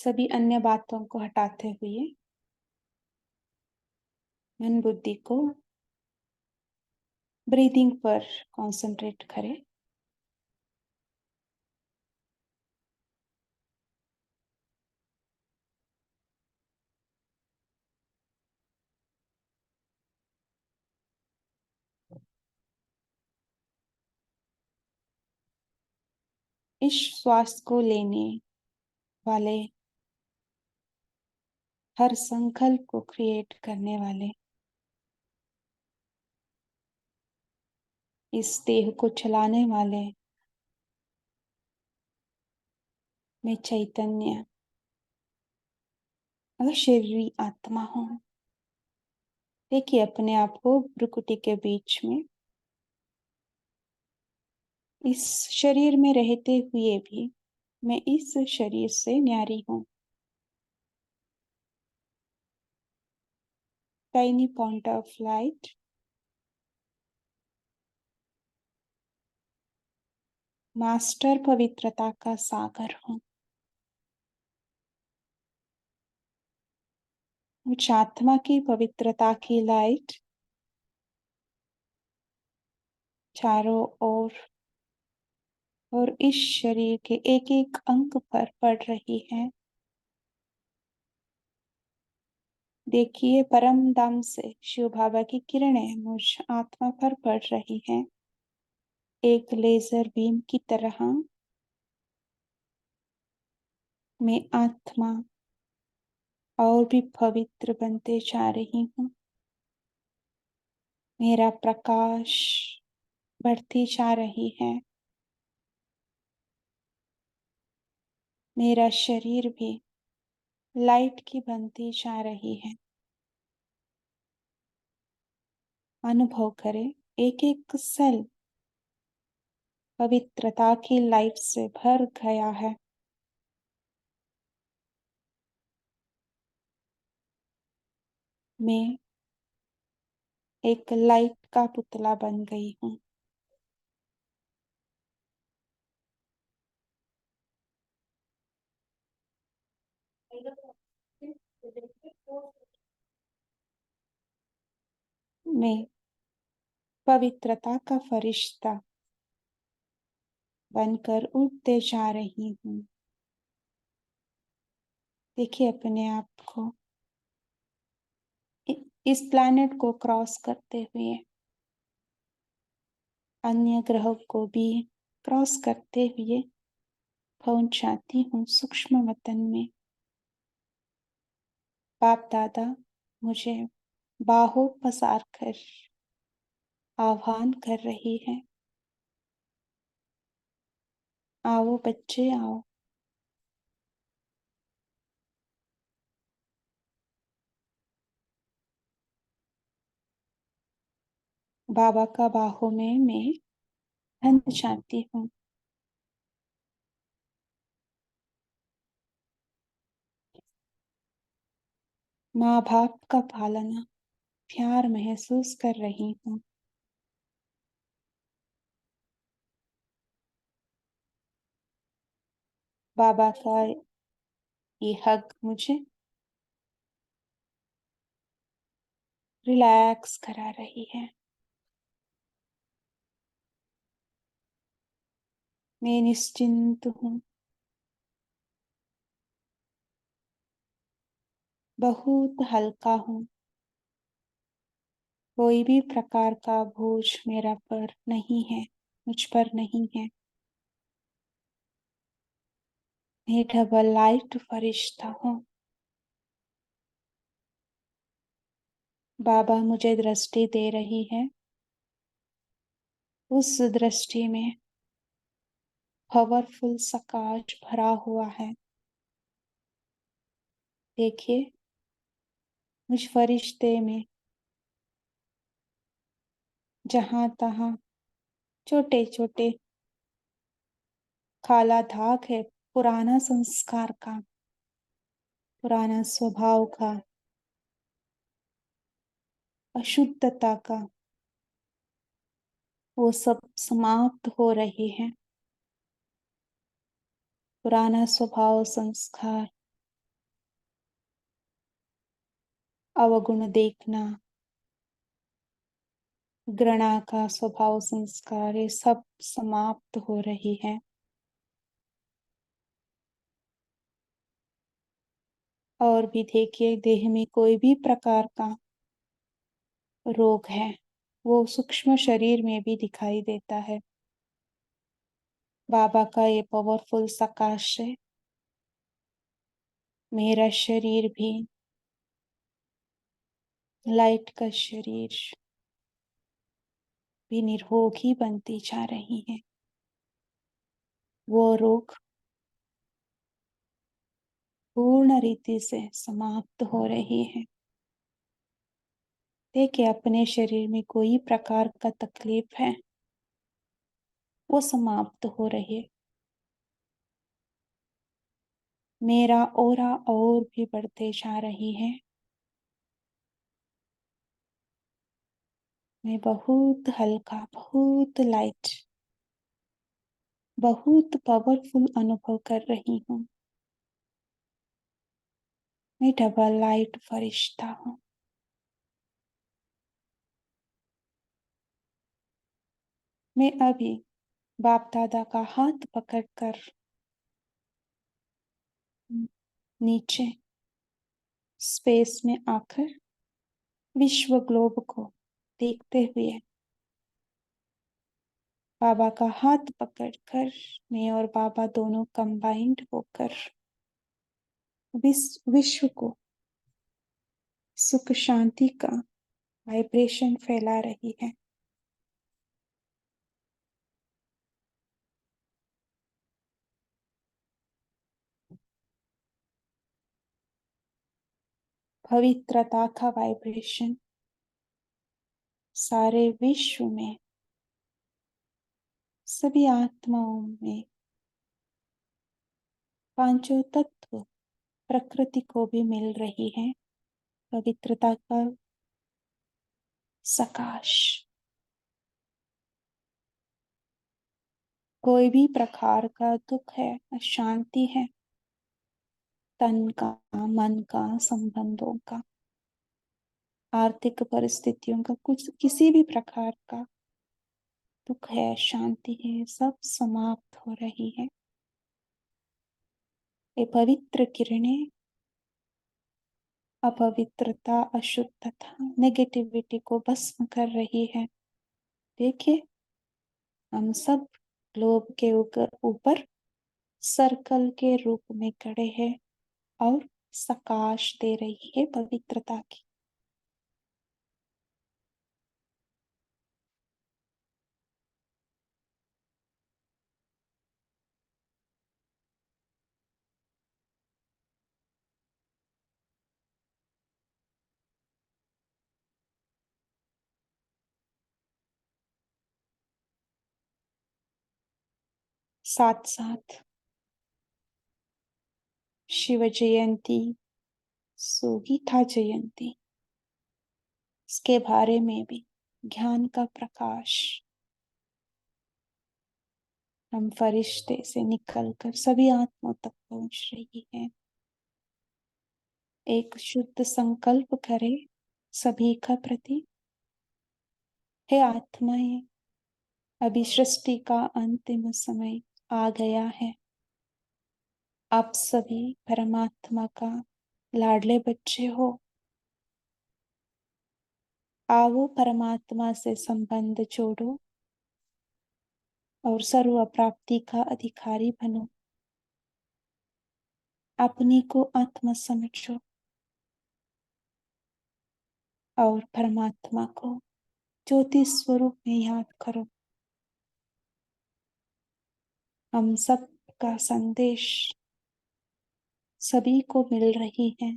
सभी अन्य बातों को हटाते हुए मन बुद्धि को ब्रीदिंग पर कंसंट्रेट करें। इस श्वास को लेने वाले, हर संकल्प को क्रिएट करने वाले, इस देह को चलाने वाले मैं चैतन्य अशरीरी आत्मा हूँ। देखिए अपने आप को भ्रुकुटी के बीच में, इस शरीर में रहते हुए भी मैं इस शरीर से न्यारी हूँ। Tiny point of light, master पवित्रता का सागर हूँ। उस आत्मा की पवित्रता की लाइट चारों ओर और इस शरीर के एक एक अंग पर पड़ रही है। देखिए परम धाम से शिव बाबा की किरणें मुझ आत्मा पर पड़ रही हैं, एक लेजर बीम की तरह। मैं आत्मा और भी पवित्र बनते जा रही हूँ। मेरा प्रकाश बढ़ती जा रही है। मेरा शरीर भी लाइट की बनती जा रही है। अनुभव करें, एक एक सेल पवित्रता की लाइट से भर गया है। मैं एक लाइट का पुतला बन गई हूँ। मैं पवित्रता का फरिश्ता बनकर उड़ते जा रही हूँ। देखिए अपने आप को इस प्लैनेट को क्रॉस करते हुए, अन्य ग्रहों को भी क्रॉस करते हुए पहुंच जाती हूँ सूक्ष्म वतन में। बाप दादा मुझे बाहों पसार कर आह्वान कर रही है। आओ बच्चे आओ। बाबा का बाहों में मैं बंध जाती हूँ। माँ बाप का पालना प्यार महसूस कर रही हूँ। बाबा का ये हग मुझे रिलैक्स करा रही है। मैं निश्चिंत हूँ, बहुत हल्का हूँ। कोई भी प्रकार का बोझ मेरा पर नहीं है, मुझ पर नहीं है। मैं डबल लाइट फरिश्ता हूँ। बाबा मुझे दृष्टि दे रही है। उस दृष्टि में पावरफुल प्रकाश भरा हुआ है। देखिए मुझ फरिश्ते में जहां तहां छोटे छोटे काला दाग है, पुराना संस्कार का, पुराना स्वभाव का, अशुद्धता का, वो सब समाप्त हो रही है। पुराना स्वभाव संस्कार अवगुण देखना, घृणा का स्वभाव संस्कार, ये सब समाप्त हो रही है। और भी देखिए, देह में कोई भी प्रकार का रोग है वो सूक्ष्म शरीर में भी दिखाई देता है। बाबा का ये पावरफुल प्रकाश है, मेरा शरीर भी लाइट का शरीर भी निरोगी बनती जा रही है। वो रोग पूर्ण रीति से समाप्त हो रही है। देखिए, अपने शरीर में कोई प्रकार का तकलीफ है वो समाप्त हो रही है। मेरा ऑरा और भी बढ़ते जा रही है। मैं बहुत हल्का, बहुत लाइट, बहुत पावरफुल अनुभव कर रही हूँ। मैं डबल लाइट फरिश्ता हूँ। मैं अभी बाप दादा का हाथ पकड़कर नीचे स्पेस में आकर विश्व ग्लोब को देखते हुए बाबा का हाथ पकड़कर मैं और बाबा दोनों कंबाइंड होकर विश्व को सुख शांति का वाइब्रेशन फैला रही है। पवित्रता का वाइब्रेशन सारे विश्व में, सभी आत्माओं में, पांचों तत्व प्रकृति को भी मिल रही है। पवित्रता का सकाश, कोई भी प्रकार का दुख है, अशांति है, तन का, मन का, संबंधों का, आर्थिक परिस्थितियों का, कुछ किसी भी प्रकार का दुख है, शांति है, सब समाप्त हो रही है। ये पवित्र किरणें अपवित्रता, अशुद्धता, नेगेटिविटी को भस्म कर रही है। देखिए, हम सब ग्लोब के ऊपर सर्कल के रूप में खड़े हैं और सकाश दे रही है पवित्रता की। साथ साथ शिव जयंती, सुगीता जयंती, इसके बारे में भी ज्ञान का प्रकाश हम फरिश्ते से निकलकर सभी आत्माओं तक पहुंच रही है। एक शुद्ध संकल्प करें सभी का प्रति। हे आत्माएं, अभी सृष्टि का अंतिम समय आ गया है। आप सभी परमात्मा का लाडले बच्चे हो। आओ परमात्मा से संबंध जोड़ो और सर्व प्राप्ति का अधिकारी बनो। अपने को आत्मा समझो और परमात्मा को ज्योति स्वरूप में याद करो। हम सब का संदेश सभी को मिल रही है।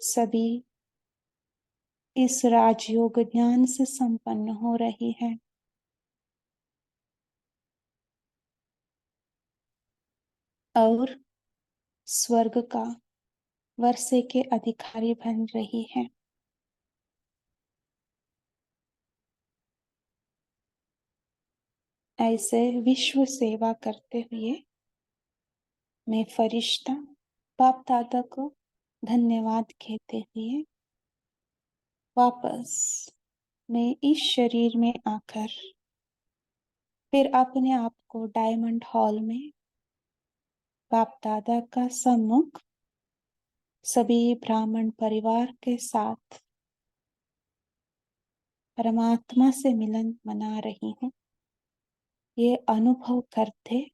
सभी इस राजयोग ज्ञान से संपन्न हो रही है और स्वर्ग का वर्षे के अधिकारी बन रही है। ऐसे विश्व सेवा करते हुए मैं फरिश्ता बाप दादा को धन्यवाद कहते हुए वापस मैं इस शरीर में आकर फिर अपने आप को डायमंड हॉल में बाप दादा का सम्मुख सभी ब्राह्मण परिवार के साथ परमात्मा से मिलन मना रही हूँ। ये अनुभव करते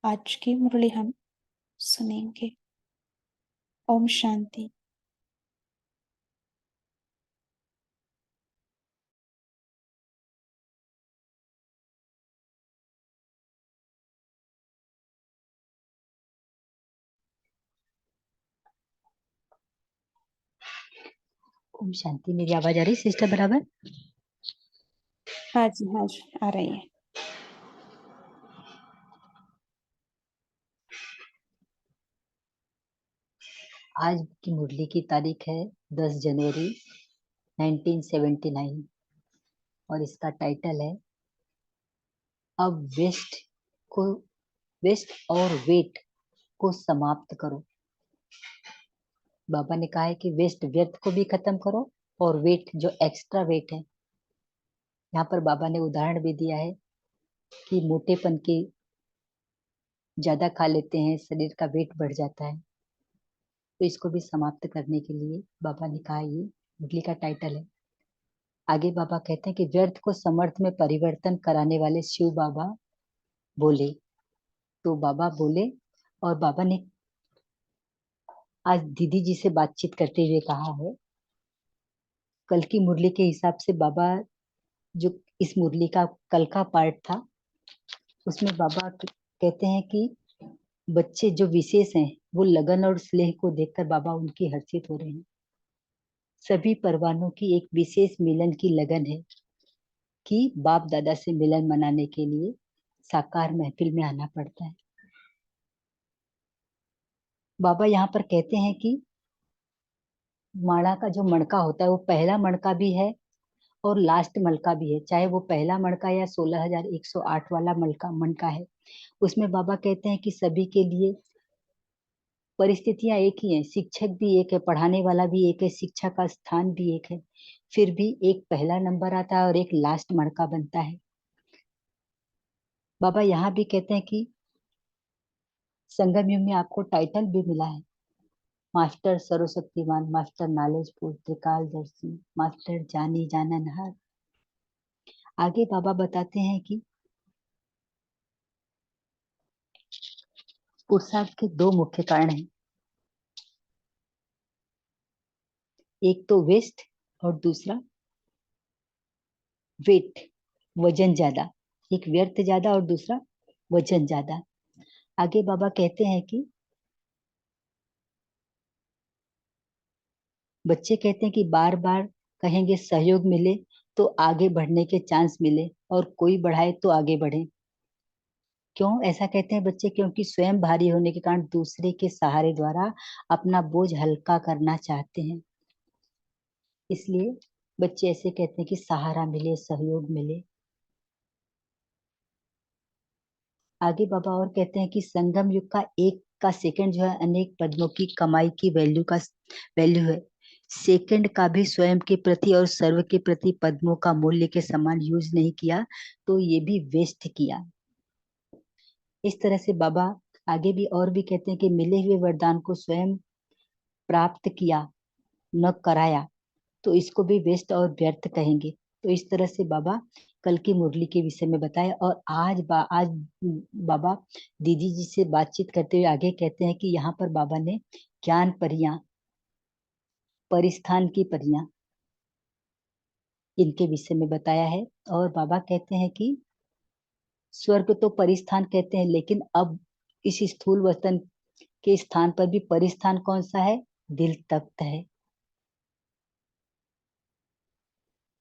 आज की मुरली हम सुनेंगे। ओम शांति। ओम शांति। मेरी आवाज आ रही सिस्टर बराबर? हाँ जी आ रही है। आज की मुरली की तारीख है 10 जनवरी 1979 और इसका टाइटल है अब वेस्ट और वेट को समाप्त करो। बाबा ने कहा है कि वेस्ट व्यर्थ को भी खत्म करो और वेट जो एक्स्ट्रा वेट है, यहाँ पर बाबा ने उदाहरण भी दिया है कि मोटेपन की ज्यादा खा लेते हैं, शरीर का वेट बढ़ जाता है, तो इसको भी समाप्त करने के लिए बाबा ने कहा, ये मुरली का टाइटल है। आगे बाबा कहते हैं कि व्यर्थ को समर्थ में परिवर्तन कराने वाले शिव बाबा बोले। तो बाबा बोले और बाबा ने आज दीदी जी से बातचीत करते हुए कहा है, कल की मुरली के हिसाब से बाबा जो इस मुरली का कल का पार्ट था उसमें बाबा कहते हैं कि बच्चे जो विशेष हैं वो लगन और स्नेह को देखकर बाबा उनकी हर्षित हो रहे हैं। सभी परवानों की एक विशेष मिलन की लगन है कि बाप दादा से मिलन मनाने के लिए साकार महफिल में आना पड़ता है। बाबा यहाँ पर कहते हैं कि माणा का जो मणका होता है वो पहला मणका भी है और लास्ट मलका भी है, चाहे वो पहला मणका या 16,108 वाला मलका मणका है। उसमें बाबा कहते हैं कि सभी के लिए परिस्थितियां एक ही हैं, शिक्षक भी एक है, पढ़ाने वाला भी एक है, शिक्षा का स्थान भी एक है, फिर भी एक पहला नंबर आता है और एक लास्ट मणका बनता है। बाबा यहाँ भी कहते हैं कि संगम युग में आपको टाइटल भी मिला है, मास्टर सर्वशक्तिमान, मास्टर नॉलेजफुल, त्रिकालदर्शी, मास्टर जानी जाननहार। आगे बाबा बताते हैं कि पुरुषार्थ के दो मुख्य कारण हैं, एक तो वेस्ट और दूसरा वेट, वजन ज्यादा। एक व्यर्थ ज्यादा और दूसरा वजन ज्यादा। आगे बाबा कहते हैं कि बच्चे कहते हैं कि बार बार कहेंगे सहयोग मिले तो आगे बढ़ने के चांस मिले और कोई बढ़ाए तो आगे बढ़े। क्यों ऐसा कहते हैं बच्चे? क्योंकि स्वयं भारी होने के कारण दूसरे के सहारे द्वारा अपना बोझ हल्का करना चाहते हैं, इसलिए बच्चे ऐसे कहते हैं कि सहारा मिले, सहयोग मिले। आगे बाबा और कहते हैं कि संगम युग का एक का सेकंड जो है अनेक पद्मों की कमाई की वैल्यू है। सेकंड का भी स्वयं के प्रति और सर्व के प्रति पद्मों का मूल्य के समान यूज नहीं किया तो ये भी वेस्ट किया। इस तरह से बाबा आगे भी और भी कहते हैं कि मिले हुए वरदान को स्वयं प्राप्त किया न कराया तो इसको भी वेस्ट और व्यर्थ कहेंगे। तो इस तरह से बाबा कल की मुरली के विषय में बताया और आज बाबा दीदी जी से बातचीत करते हुए आगे कहते हैं कि यहाँ पर बाबा ने ज्ञान परियां, परिस्थान की परियां, इनके विषय में बताया है। और बाबा कहते हैं कि स्वर्ग तो परिस्थान कहते हैं, लेकिन अब इस स्थूल वतन के स्थान पर भी परिस्थान कौन सा है? दिल तख्त है।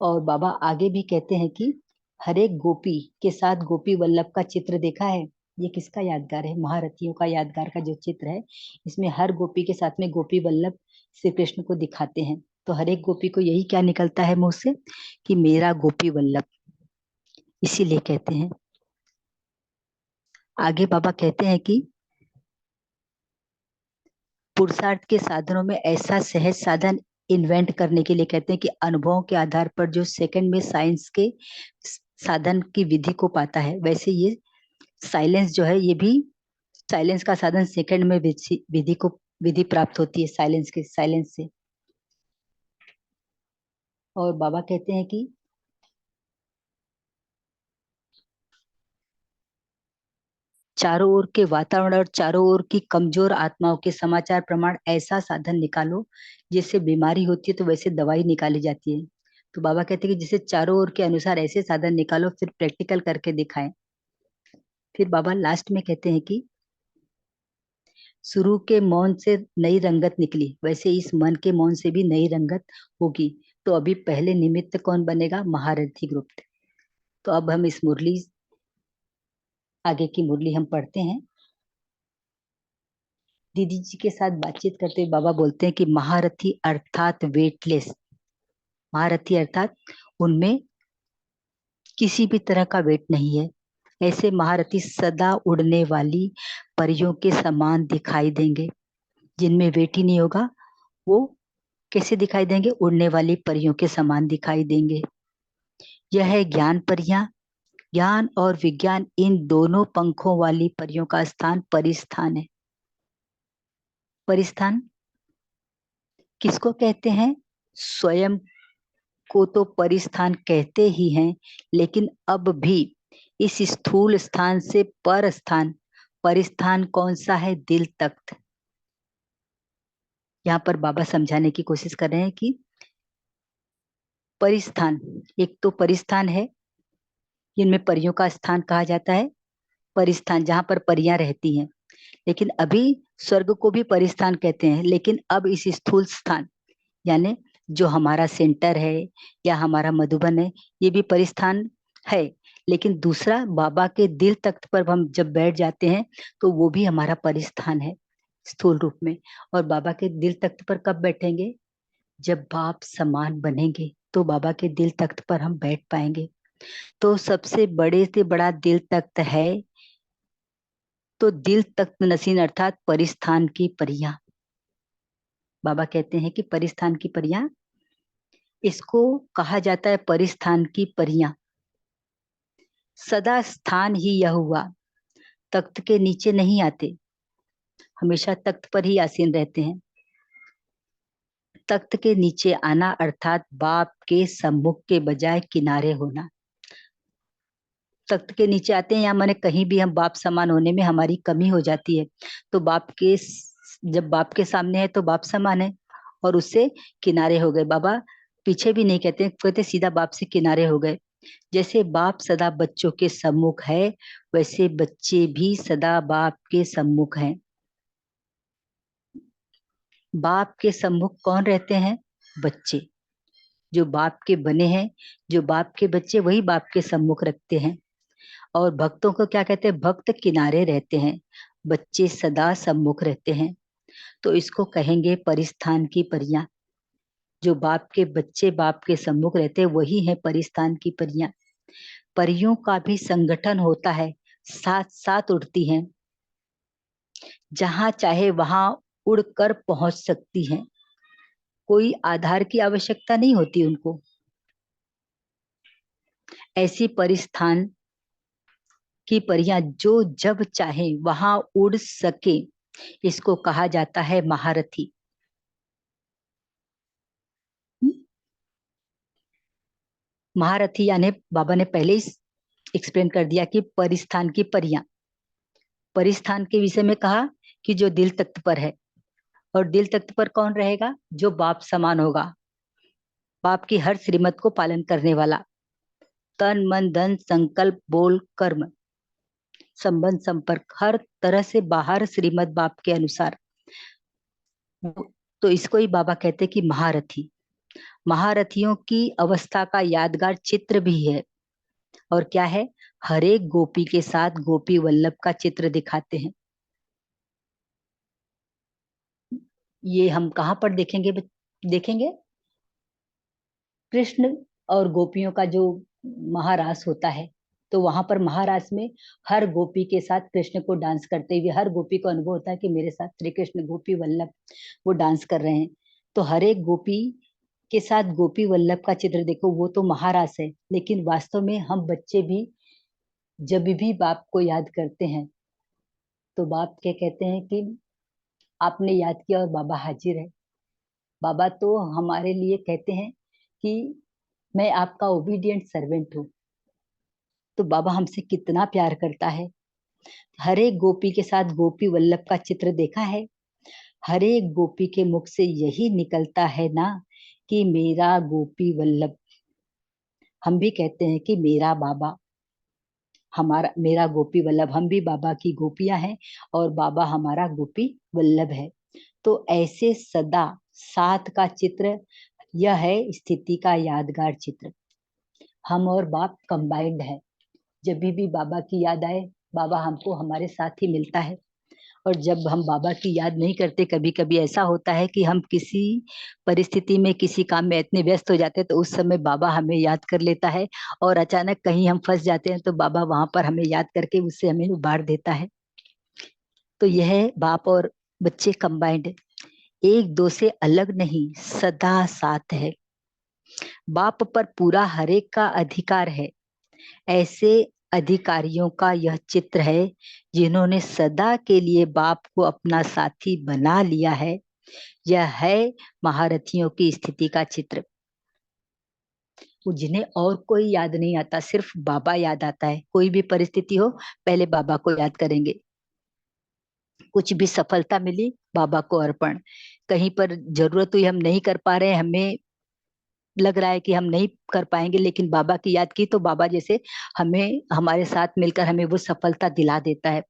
और बाबा आगे भी कहते हैं कि हर एक गोपी के साथ गोपी वल्लभ का चित्र देखा है। ये किसका यादगार है? महारथियों का यादगार का जो चित्र है, इसमें हर गोपी के साथ में गोपी वल्लभ श्री कृष्ण को दिखाते हैं। तो हर एक गोपी को यही क्या निकलता है मुंह से कि मेरा गोपी वल्लभ, इसीलिए कहते हैं। आगे बाबा कहते हैं कि पुरुषार्थ के साधनों में ऐसा सहज साधन इन्वेंट करने के लिए कहते हैं कि अनुभवों के आधार पर जो सेकंड में साइंस के साधन की विधि को पाता है, वैसे ये साइलेंस जो है, ये भी साइलेंस का साधन सेकंड में विधि प्राप्त होती है साइलेंस से। और बाबा कहते हैं कि चारों ओर के वातावरण और चारों ओर की कमजोर आत्माओं के समाचार प्रमाण ऐसा साधन निकालो, जिससे बीमारी होती है तो वैसे दवाई निकाली जाती है। तो बाबा कहते हैं कि जिसे चारों ओर के अनुसार ऐसे साधन निकालो, फिर प्रैक्टिकल करके दिखाएं। फिर बाबा लास्ट में कहते हैं कि शुरू के मौन से नई रंगत निकली, वैसे इस मन के मौन से भी नई रंगत होगी। तो अभी पहले निमित्त कौन बनेगा? महारथी ग्रुप। तो अब हम इस मुरली, आगे की मुरली हम पढ़ते हैं। दीदी जी के साथ बातचीत करते हुए बाबा बोलते हैं कि महारथी अर्थात वेटलेस, महारथी अर्थात उनमें किसी भी तरह का वेट नहीं है। ऐसे महारथी सदा उड़ने वाली परियों के समान दिखाई देंगे। जिनमें वेट ही नहीं होगा, वो कैसे दिखाई देंगे? उड़ने वाली परियों के समान दिखाई देंगे। यह है ज्ञान परियां। ज्ञान और विज्ञान, इन दोनों पंखों वाली परियों का स्थान परिस्थान है। परिस्थान किसको कहते हैं? स्वयं को तो परिस्थान कहते ही हैं, लेकिन अब भी इस स्थूल स्थान से पर स्थान, परिस्थान कौन सा है? दिल तख्त। यहाँ पर बाबा समझाने की कोशिश कर रहे हैं कि परिस्थान, एक तो परिस्थान है जिनमें परियों का स्थान कहा जाता है, परिस्थान जहां पर परियां रहती हैं। लेकिन अभी स्वर्ग को भी परिस्थान कहते हैं, लेकिन अब इस स्थूल स्थान, यानी जो हमारा सेंटर है या हमारा मधुबन है, ये भी परिस्थान है। लेकिन दूसरा बाबा के दिल तख्त पर हम जब बैठ जाते हैं तो वो भी हमारा परिस्थान है स्थूल रूप में। और बाबा के दिल तख्त पर कब बैठेंगे? जब बाप समान बनेंगे तो बाबा के दिल तख्त पर हम बैठ पाएंगे। तो सबसे बड़े से बड़ा दिल तख्त है, तो दिल तख्त नसीन अर्थात परिस्थान की परियां। बाबा कहते हैं कि परिस्थान की परियां, इसको कहा जाता है परिस्थान की परियां। सदा स्थान ही यह हुआ, तख्त के नीचे नहीं आते, हमेशा तख्त पर ही आसीन रहते हैं। तख्त के नीचे आना अर्थात बाप के सम्मुख के बजाय किनारे होना। तख्त के नीचे आते हैं या माने कहीं भी हम बाप समान होने में हमारी कमी हो जाती है, तो जब बाप के सामने है तो बाप समान है, और उससे किनारे हो गए। बाबा पीछे भी नहीं कहते, कहते सीधा बाप से किनारे हो गए। जैसे बाप सदा बच्चों के सम्मुख है, वैसे बच्चे भी सदा बाप के सम्मुख हैं। बाप के सम्मुख कौन रहते हैं? बच्चे। जो बाप के बने हैं, जो बाप के बच्चे, वही बाप के सम्मुख रखते हैं। और भक्तों को क्या कहते हैं? भक्त किनारे रहते हैं, बच्चे सदा सम्मुख रहते हैं। तो इसको कहेंगे परिस्थान की परियां। जो बाप के बच्चे बाप के सम्मुख रहते हैं, वही है परिस्थान की परियां। परियों का भी संगठन होता है, साथ साथ उड़ती हैं, जहां चाहे वहां उड़कर पहुंच सकती हैं। कोई आधार की आवश्यकता नहीं होती उनको। ऐसी परिस्थान की परियां जो जब चाहे वहां उड़ सके, इसको कहा जाता है महारथी। महारथी यानी बाबा ने पहले ही एक्सप्लेन कर दिया कि परिस्थान की परियां। परिस्थान के विषय में कहा कि जो दिल तख्त पर है, और दिल तख्त पर कौन रहेगा? जो बाप समान होगा, बाप की हर श्रीमत को पालन करने वाला, तन मन धन संकल्प बोल कर्म संबंध संपर्क हर तरह से बाहर श्रीमत बाप के अनुसार। तो इसको ही बाबा कहते हैं कि महारथी। महारथियों की अवस्था का यादगार चित्र भी है। और क्या है? हर एक गोपी के साथ गोपी वल्लभ का चित्र दिखाते हैं। ये हम कहाँ पर देखेंगे? देखेंगे कृष्ण और गोपियों का जो महारास होता है, तो वहां पर महारास में हर गोपी के साथ कृष्ण को डांस करते हुए हर गोपी को अनुभव होता है कि मेरे साथ श्री कृष्ण गोपी वल्लभ वो डांस कर रहे हैं। तो हर एक गोपी के साथ गोपी वल्लभ का चित्र देखो, वो तो महारास है, लेकिन वास्तव में हम बच्चे भी जब भी बाप को याद करते हैं तो बाप क्या कहते हैं कि आपने याद किया और बाबा हाजिर है। बाबा तो हमारे लिए कहते हैं कि मैं आपका ओबीडियंट सर्वेंट हूँ। तो बाबा हमसे कितना प्यार करता है। हर एक गोपी के साथ गोपी वल्लभ का चित्र देखा है। हर एक गोपी के मुख से यही निकलता है ना कि मेरा गोपी वल्लभ। हम भी कहते हैं कि मेरा बाबा, हमारा मेरा गोपी वल्लभ। हम भी बाबा की गोपियां हैं और बाबा हमारा गोपी वल्लभ है। तो ऐसे सदा साथ का चित्र, यह है स्थिति का यादगार चित्र। हम और बाप कंबाइंड है। जब भी बाबा की याद आए, बाबा हमको हमारे साथ ही मिलता है। और जब हम बाबा की याद नहीं करते, कभी कभी ऐसा होता है कि हम किसी परिस्थिति में किसी काम में इतने व्यस्त हो जाते हैं, तो उस समय बाबा हमें याद कर लेता है। और अचानक कहीं हम फंस जाते हैं तो बाबा वहां पर हमें याद करके उससे हमें उबार देता है। तो यह बाप और बच्चे कंबाइंड, एक दो से अलग नहीं, सदा साथ है। बाप पर पूरा हरेक का अधिकार है। ऐसे अधिकारियों का यह चित्र है जिन्होंने सदा के लिए बाप को अपना साथी बना लिया है। यह है महारथियों की स्थिति का चित्र। वो जिन्हें और कोई याद नहीं आता, सिर्फ बाबा याद आता है। कोई भी परिस्थिति हो, पहले बाबा को याद करेंगे। कुछ भी सफलता मिली, बाबा को अर्पण। कहीं पर जरूरत हुई, हम नहीं कर पा रहे हैं, हमें लग रहा है कि हम नहीं कर पाएंगे, लेकिन बाबा की याद की तो बाबा जैसे हमें हमारे साथ मिलकर हमें वो सफलता दिला देता है।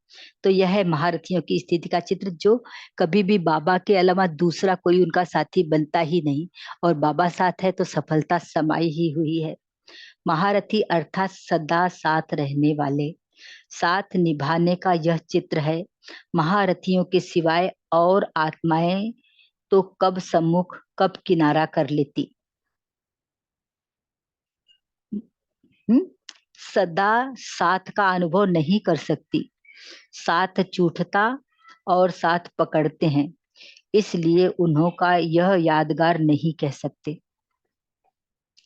तो यह है महारथियों की स्थिति का चित्र, जो कभी भी बाबा के अलावा दूसरा कोई उनका साथी बनता ही नहीं। और बाबा साथ है तो सफलता समाई ही हुई है। महारथी अर्थात सदा साथ रहने वाले, साथ निभाने का यह चित्र है। महारथियों के सिवाय और आत्माएं तो कब सम्मुख कब किनारा कर लेती। हम्म? सदा साथ का अनुभव नहीं कर सकती। साथ छूटता और साथ पकड़ते हैं, इसलिए उन्हों का यह यादगार नहीं कह सकते।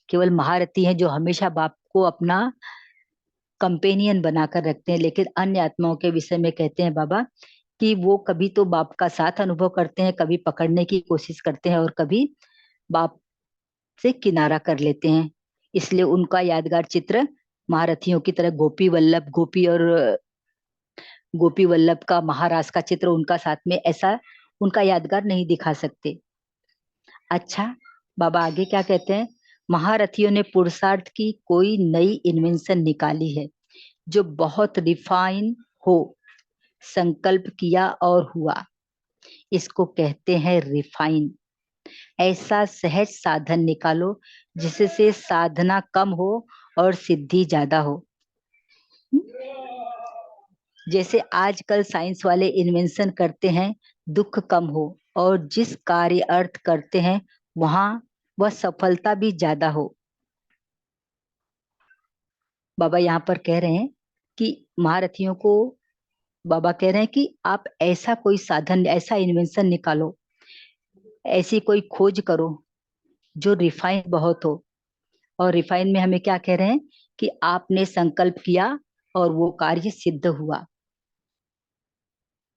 केवल महारथी हैं जो हमेशा बाप को अपना कंपेनियन बनाकर रखते हैं, लेकिन अन्य आत्माओं के विषय में कहते हैं बाबा कि वो कभी तो बाप का साथ अनुभव करते हैं, कभी पकड़ने की कोशिश करते हैं और कभी बाप से किनारा कर लेते हैं। इसलिए उनका यादगार चित्र महारथियों की तरह गोपी वल्लभ, गोपी वल्लभ का महाराज का चित्र उनका साथ में ऐसा उनका यादगार नहीं दिखा सकते। अच्छा, बाबा आगे क्या कहते हैं। महारथियों ने पुरुषार्थ की कोई नई इन्वेंशन निकाली है जो बहुत रिफाइन हो। संकल्प किया और हुआ, इसको कहते हैं रिफाइन। ऐसा सहज साधन निकालो जिससे साधना कम हो और सिद्धि ज्यादा हो। जैसे आजकल साइंस वाले इन्वेंशन करते हैं, दुख कम हो, और जिस कार्य अर्थ करते हैं वहां वह सफलता भी ज्यादा हो। बाबा यहाँ पर कह रहे हैं कि महारथियों को बाबा कह रहे हैं कि आप ऐसा कोई साधन, ऐसा इन्वेंशन निकालो, ऐसी कोई खोज करो जो रिफाइन बहुत हो। और रिफाइन में हमें क्या कह रहे हैं कि आपने संकल्प किया और वो कार्य सिद्ध हुआ।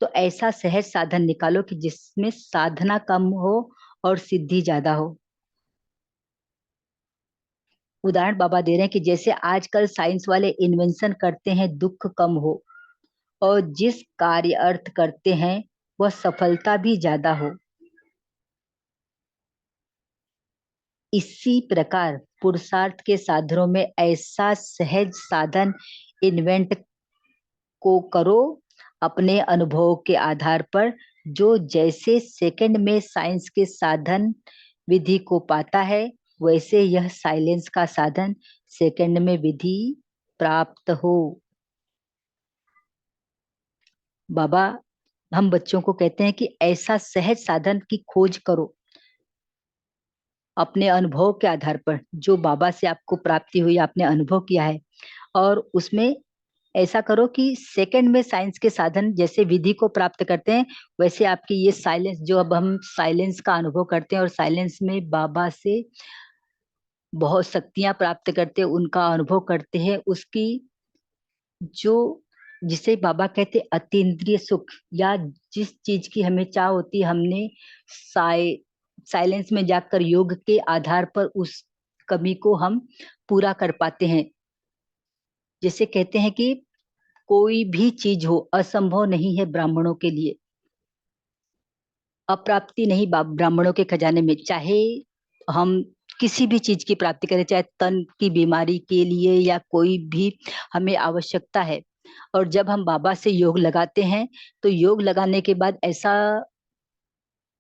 तो ऐसा सहज साधन निकालो कि जिसमें साधना कम हो और सिद्धि ज्यादा हो। उदाहरण बाबा दे रहे हैं कि जैसे आजकल साइंस वाले इन्वेंशन करते हैं, दुख कम हो, और जिस कार्य अर्थ करते हैं वह सफलता भी ज्यादा हो। इसी प्रकार पुरुषार्थ के साधनों में ऐसा सहज साधन इन्वेंट को करो अपने अनुभव के आधार पर, जो जैसे सेकंड में साइंस के साधन विधि को पाता है, वैसे यह साइलेंस का साधन सेकंड में विधि प्राप्त हो। बाबा हम बच्चों को कहते हैं कि ऐसा सहज साधन की खोज करो अपने अनुभव के आधार पर, जो बाबा से आपको प्राप्ति हुई, आपने अनुभव किया है। और उसमें ऐसा करो कि सेकंड में साइंस के साधन जैसे विधि को प्राप्त करते हैं, वैसे आपकी ये साइलेंस, जो अब हम साइलेंस का अनुभव करते हैं और साइलेंस में बाबा से बहुत शक्तियां प्राप्त करते हैं, उनका अनुभव करते हैं, उसकी जो, जिसे बाबा कहते हैं अतीन्द्रिय सुख, या जिस चीज की हमें चाह होती है, हमने साइलेंस में जाकर योग के आधार पर उस कमी को हम पूरा कर पाते हैं। जैसे कहते हैं कि कोई भी चीज हो असंभव नहीं है ब्राह्मणों के लिए, अप्राप्ति नहीं ब्राह्मणों के खजाने में। चाहे हम किसी भी चीज की प्राप्ति करें, चाहे तन की बीमारी के लिए या कोई भी हमें आवश्यकता है, और जब हम बाबा से योग लगाते हैं तो योग लगाने के बाद ऐसा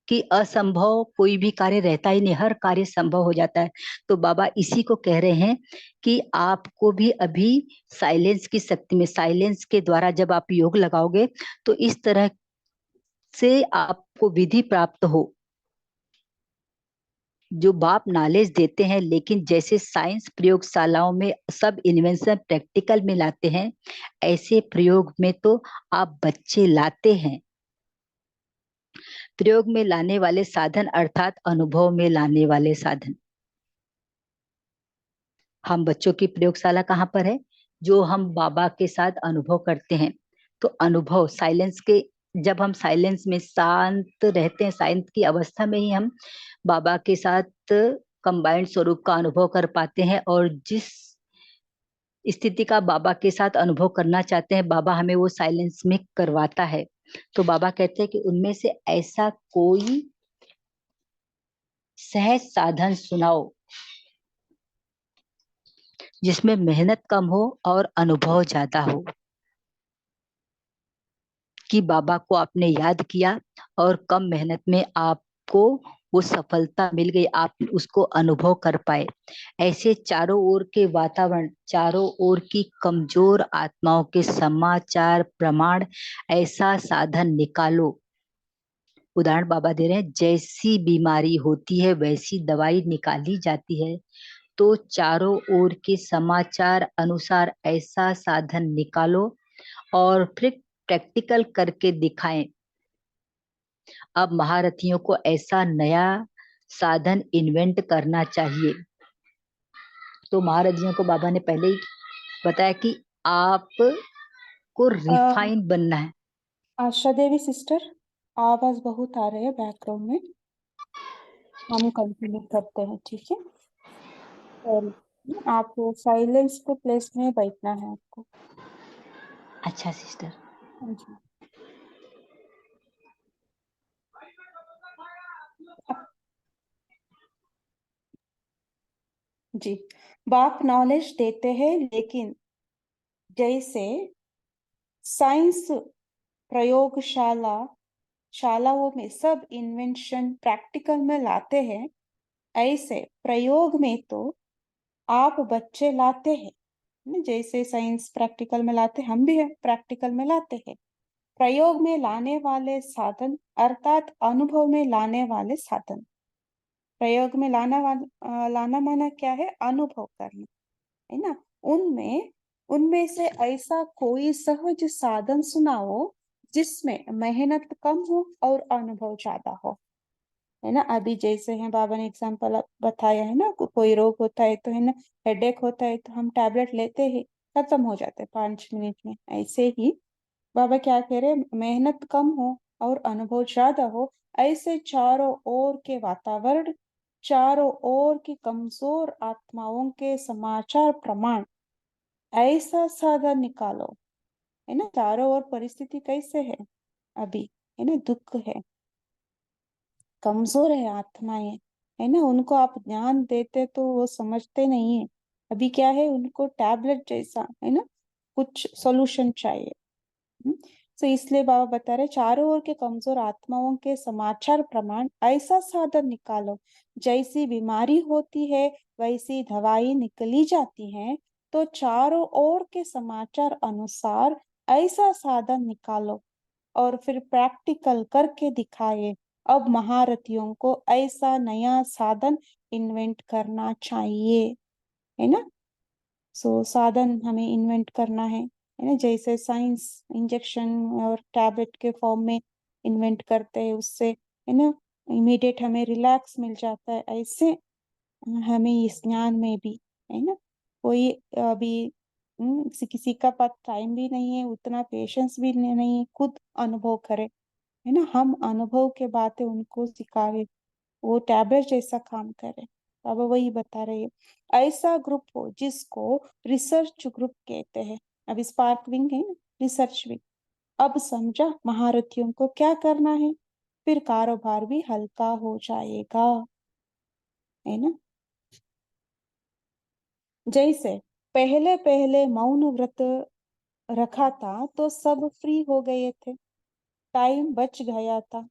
कि असंभव कोई भी कार्य रहता ही नहीं, हर कार्य संभव हो जाता है। तो बाबा इसी को कह रहे हैं कि आपको भी अभी साइलेंस की शक्ति में, साइलेंस के द्वारा जब आप योग लगाओगे तो इस तरह से आपको विधि प्राप्त हो। जो बाप नॉलेज देते हैं, लेकिन जैसे साइंस प्रयोगशालाओं में सब इन्वेंशन प्रैक्टिकल में लाते हैं, ऐसे प्रयोग में तो आप बच्चे लाते हैं। प्रयोग में लाने वाले साधन अर्थात अनुभव में लाने वाले साधन। हम बच्चों की प्रयोगशाला कहाँ पर है? जो हम बाबा के साथ अनुभव करते हैं। तो अनुभव साइलेंस के, जब हम साइलेंस में शांत रहते हैं, शांत की अवस्था में ही हम बाबा के साथ कंबाइंड स्वरूप का अनुभव कर पाते हैं, और जिस स्थिति का बाबा के साथ अनुभव करना चाहते हैं, बाबा हमें वो साइलेंस में करवाता है। तो बाबा कहते हैं कि उनमें से ऐसा कोई सहज साधन सुनाओ जिसमें मेहनत कम हो और अनुभव ज्यादा हो। कि बाबा को आपने याद किया और कम मेहनत में आपको वो सफलता मिल गई, आप उसको अनुभव कर पाए। ऐसे चारों ओर के वातावरण, चारों ओर की कमजोर आत्माओं के समाचार प्रमाण, ऐसा साधन निकालो। उदाहरण बाबा दे रहे हैं, जैसी बीमारी होती है वैसी दवाई निकाली जाती है, तो चारों ओर के समाचार अनुसार ऐसा साधन निकालो और फिर प्रैक्टिकल करके दिखाएं। अब महारथियों को ऐसा नया साधन इन्वेंट करना चाहिए। तो महारथियों को बाबा ने पहले ही बताया कि आपको रिफाइन बनना है। आशा देवी सिस्टर, आवाज बहुत आ रही है बैकग्राउंड में, हम कंटिन्यू करते हैं, ठीक है? और आप साइलेंस को प्लेस में बैठना है आपको। अच्छा सिस्टर। हाँ जी। जी। बाप नॉलेज देते हैं, लेकिन जैसे साइंस प्रयोगशाला शालाओं में सब इन्वेंशन प्रैक्टिकल में लाते हैं, ऐसे प्रयोग में तो आप बच्चे लाते हैं ना। जैसे साइंस प्रैक्टिकल में लाते, हम भी है प्रैक्टिकल में लाते हैं। प्रयोग में लाने वाले साधन अर्थात अनुभव में लाने वाले साधन। प्रयोग में लाना माना क्या है? अनुभव करना, है ना। उनमें उनमें से ऐसा कोई सहज साधन सुनाओ जिसमें मेहनत कम हो और अनुभव ज्यादा हो, है ना। अभी जैसे है बाबा ने एग्जांपल बताया है ना, कोई रोग होता है तो है ना, हेडेक होता है तो हम टैबलेट लेते ही खत्म हो जाते हैं 5 मिनट में। ऐसे ही बाबा क्या कह रहे हैं, मेहनत कम हो और अनुभव ज्यादा हो। ऐसे चारों ओर के वातावरण, चारों ओर की कमजोर आत्माओं के समाचार प्रमाण, ऐसा साधन निकालो, है ना। चारों ओर परिस्थिति कैसे है अभी, है ना, दुख है, कमजोर है आत्माएं, है ना। उनको आप ज्ञान देते तो वो समझते नहीं है। अभी क्या है, उनको टैबलेट जैसा, है ना, कुछ सॉल्यूशन चाहिए। तो इसलिए बाबा बता रहे, चारों ओर के कमजोर आत्माओं के समाचार प्रमाण, ऐसा साधन निकालो। जैसी बीमारी होती है वैसी दवाई निकली जाती है, तो चारों ओर के समाचार अनुसार ऐसा साधन निकालो और फिर प्रैक्टिकल करके दिखाए। अब महारथियों को ऐसा नया साधन इन्वेंट करना चाहिए, है ना। सो साधन हमें इन्वेंट करना है ना, जैसे साइंस इंजेक्शन और टैबलेट के फॉर्म में इन्वेंट करते हैं, उससे है ना इमीडिएट हमें रिलैक्स मिल जाता है। ऐसे हमें इस ज्ञान में भी है ना, कोई अभी किसी का पास टाइम भी नहीं है, उतना पेशेंस भी नहीं है, खुद अनुभव करे है ना, हम अनुभव के बातें उनको सिखावे, वो टैबलेट जैसा काम करे। अब वही बता रही है, ऐसा ग्रुप हो जिसको रिसर्च ग्रुप कहते हैं। अब स्पार्क विंग है ना, रिसर्च विंग। अब समझा महारथियों को क्या करना है, फिर कारोबार भी हल्का हो जाएगा, है ना। जैसे पहले पहले मौन व्रत रखा था तो सब फ्री हो गए थे, टाइम बच गया था।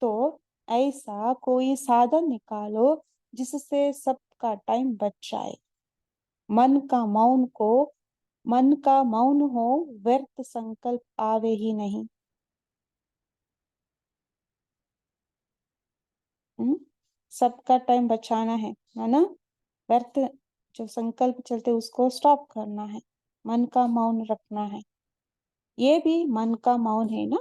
तो ऐसा कोई साधन निकालो जिससे सबका टाइम बच जाए। मन का मौन को मन का मौन हो, व्यर्थ संकल्प आवे ही नहीं। हम्म? सबका टाइम बचाना है ना, व्यर्थ जो संकल्प चलते उसको स्टॉप करना है, मन का मौन रखना है। ये भी मन का मौन है ना।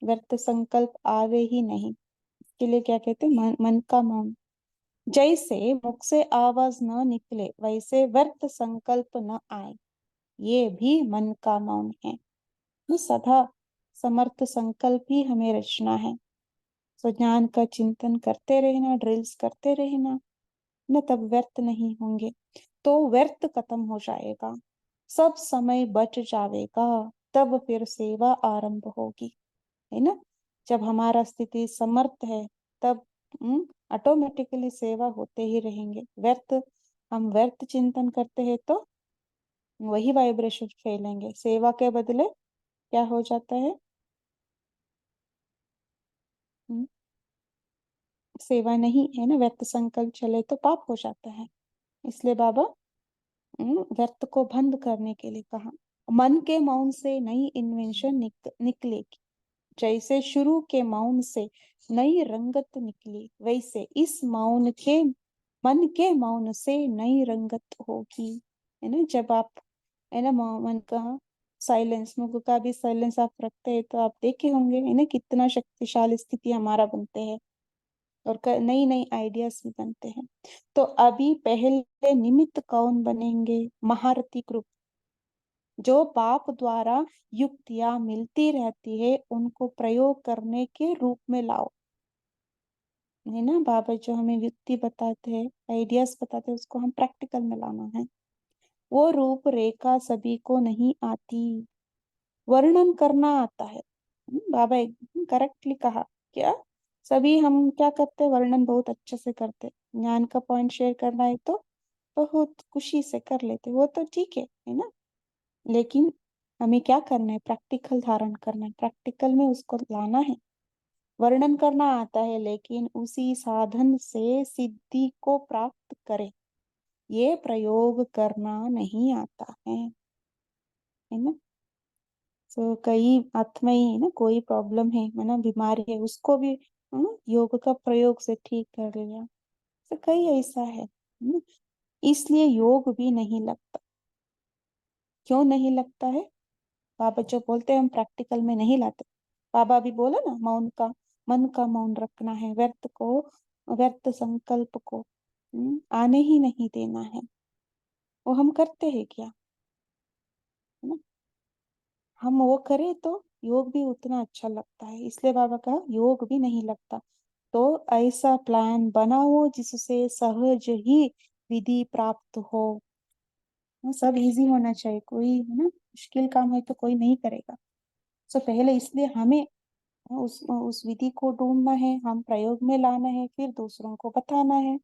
व्यर्थ संकल्प आवे ही नहीं, इसके लिए क्या कहते हैं, मन का मौन। जैसे मुख से आवाज न निकले वैसे व्यर्थ संकल्प न आए, ये भी मन का मौन है। ये सदा समर्थ संकल्प ही हमें रचना है। सो ज्ञान का चिंतन करते रहना, ड्रिल्स करते रहना, न तब व्यर्थ नहीं होंगे। तो व्यर्थ खत्म हो जाएगा, सब समय बच जाएगा, तब फिर सेवा आरंभ होगी, है ना। जब हमारा स्थिति समर्थ है, तब ऑटोमेटिकली सेवा होते ही रहेंगे। व्यर्थ हम व्यर्थ चिंतन करते हैं तो वही वाइब्रेशन फैलेंगे, सेवा के बदले क्या हो जाता है, हम्म, सेवा नहीं है ना, व्यर्थ संकल्प चले तो पाप हो जाता है। इसलिए बाबा व्यर्थ को बंद करने के लिए कहा। मन के मौन से नई इन्वेंशन निकलेगी, जैसे शुरू के मौन से नई रंगत निकली, वैसे इस मौन के मन के मौन से नई रंगत होगी, है ना। जब आप है ना मन का साइलेंस, मुख का भी साइलेंस आप रखते हैं, तो आप देखे होंगे है ना कितना शक्तिशाली स्थिति हमारा बनते हैं, और नई नई आइडियाज भी बनते हैं। तो अभी पहले निमित्त कौन बनेंगे, महारथी ग्रुप, जो पाप द्वारा युक्तियां मिलती रहती है उनको प्रयोग करने के रूप में लाओ, है ना। बाबा जो हमें युक्ति बताते हैं, आइडियाज बताते हैं, उसको हम प्रैक्टिकल में लाना है। वो रूप रेखा सभी को नहीं आती, वर्णन करना आता है। बाबा एकदम करेक्टली कहा, क्या सभी हम क्या करते हैं, वर्णन बहुत अच्छे से करते हैं। ज्ञान का पॉइंट शेयर करना है तो बहुत खुशी से कर लेते, वो तो ठीक है ना। लेकिन हमें क्या करना है, प्रैक्टिकल धारण करना है, प्रैक्टिकल में उसको लाना है। वर्णन करना आता है लेकिन उसी साधन से सिद्धि को प्राप्त करे, ये प्रयोग करना नहीं आता है ना। तो कई आत्मा ही है ना, कोई प्रॉब्लम है ना, बीमारी है, उसको भी योग का प्रयोग से ठीक कर लिया। तो कई ऐसा है ना? इसलिए योग भी नहीं लगता। क्यों नहीं लगता है, बाबा जो बोलते हैं हम प्रैक्टिकल में नहीं लाते। बाबा भी बोला ना, मौन का मन का मौन रखना है, व्यर्थ को व्यर्थ संकल्प को आने ही नहीं देना है। वो हम करते हैं क्या, है ना। हम वो करें तो योग भी उतना अच्छा लगता है, इसलिए बाबा का योग भी नहीं लगता। तो ऐसा प्लान बनाओ जिससे सहज ही विधि प्राप्त हो। सब इजी होना चाहिए, कोई है ना मुश्किल काम है तो कोई नहीं करेगा। सो पहले इसलिए हमें उस विधि को ढूंढना है, हम प्रयोग में लाना है, फिर दूसरों को बताना है,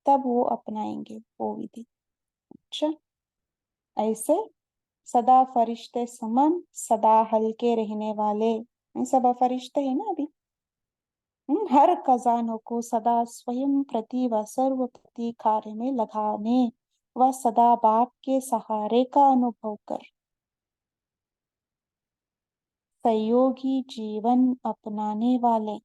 तब वो अपनाएंगे वो विधि। अच्छा, ऐसे सदा फरिश्ते समान, सदा हल्के रहने वाले, सब फरिश्ते हैं ना अभी। हर खजानों को सदा स्वयं प्रति व सर्व प्रति कार्य में लगाने व सदा बाप के सहारे का अनुभव कर सहयोगी जीवन अपनाने वाले,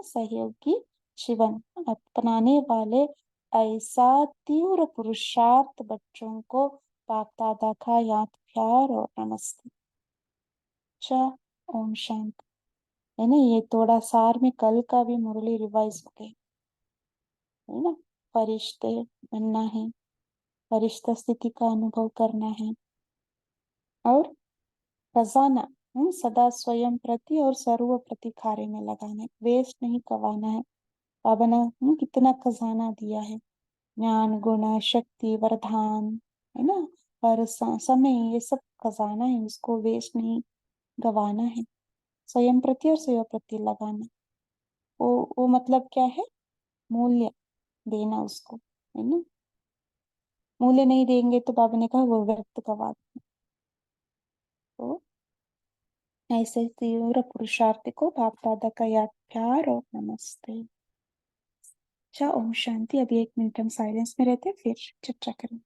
सहयोगी जीवन अपनाने वाले ऐसा तीव्र पुरुषार्थ बच्चों को बाप दादा का याद प्यार और नमस्ते। अच्छा, ओम शांति। है ना, ये थोड़ा सार में कल का भी मुरली रिवाइज हो गई है ना। फरिश्ते बनना है, फरिश्ता स्थिति का अनुभव करना है, और खजाना सदा स्वयं प्रति और सर्व प्रति कार्य में लगाना है, वेस्ट नहीं गवाना है। बाबा ने कितना खजाना दिया है, ज्ञान गुण शक्ति वरदान, है ना। और समय, ये सब खजाना है, उसको वेस्ट नहीं गवाना है। स्वयं प्रति और सेवा प्रति लगाना, वो मतलब क्या है, मूल्य देना उसको, है ना। मूल्य नहीं देंगे तो बाबा ने कहा वो व्यर्थ गवा। तो ऐसे तीव्र पुरुषार्थ को बाप दादा का याद प्यार और नमस्ते। अच्छा, ओम शांति। अभी 1 मिनट हम साइलेंस में रहते हैं, फिर चर्चा करें।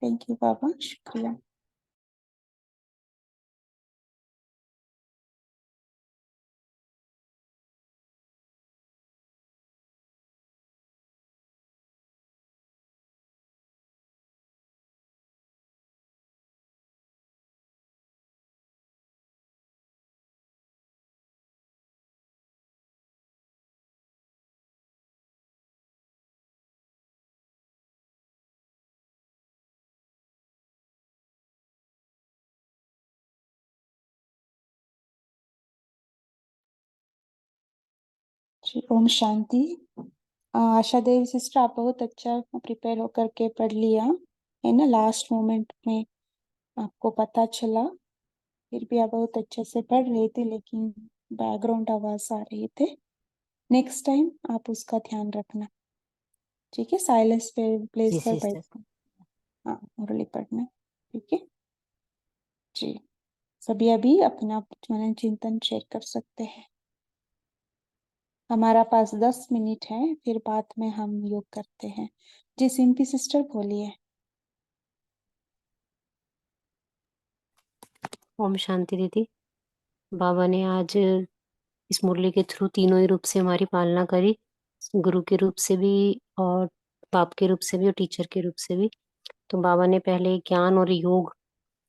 थैंक यू बाबा, शुक्रिया। जी, ओम शांति। आशा देवी सिस्टर, आप बहुत अच्छा प्रिपेयर होकर के पढ़ लिया है ना। लास्ट मोमेंट में आपको पता चला, फिर भी आप बहुत अच्छे से पढ़ रहे थे, लेकिन बैकग्राउंड आवाज आ रही थे। नेक्स्ट टाइम आप उसका ध्यान रखना, ठीक है। साइलेंस पे प्लेस जी पर सिस्टर। बैठ, हाँ, मुरली पढ़ना, ठीक है जी। सभी अभी अपना मनन चिंतन शेयर कर सकते हैं। हमारा पास 10 मिनट है, फिर बाद में हम योग करते हैं। जी, सिंपी सिस्टर बोलिए। ओम शांति दीदी। बाबा ने आज इस मुरली के थ्रू तीनों ही रूप से हमारी पालना करी, गुरु के रूप से भी और बाप के रूप से भी और टीचर के रूप से भी। तो बाबा ने पहले ज्ञान और योग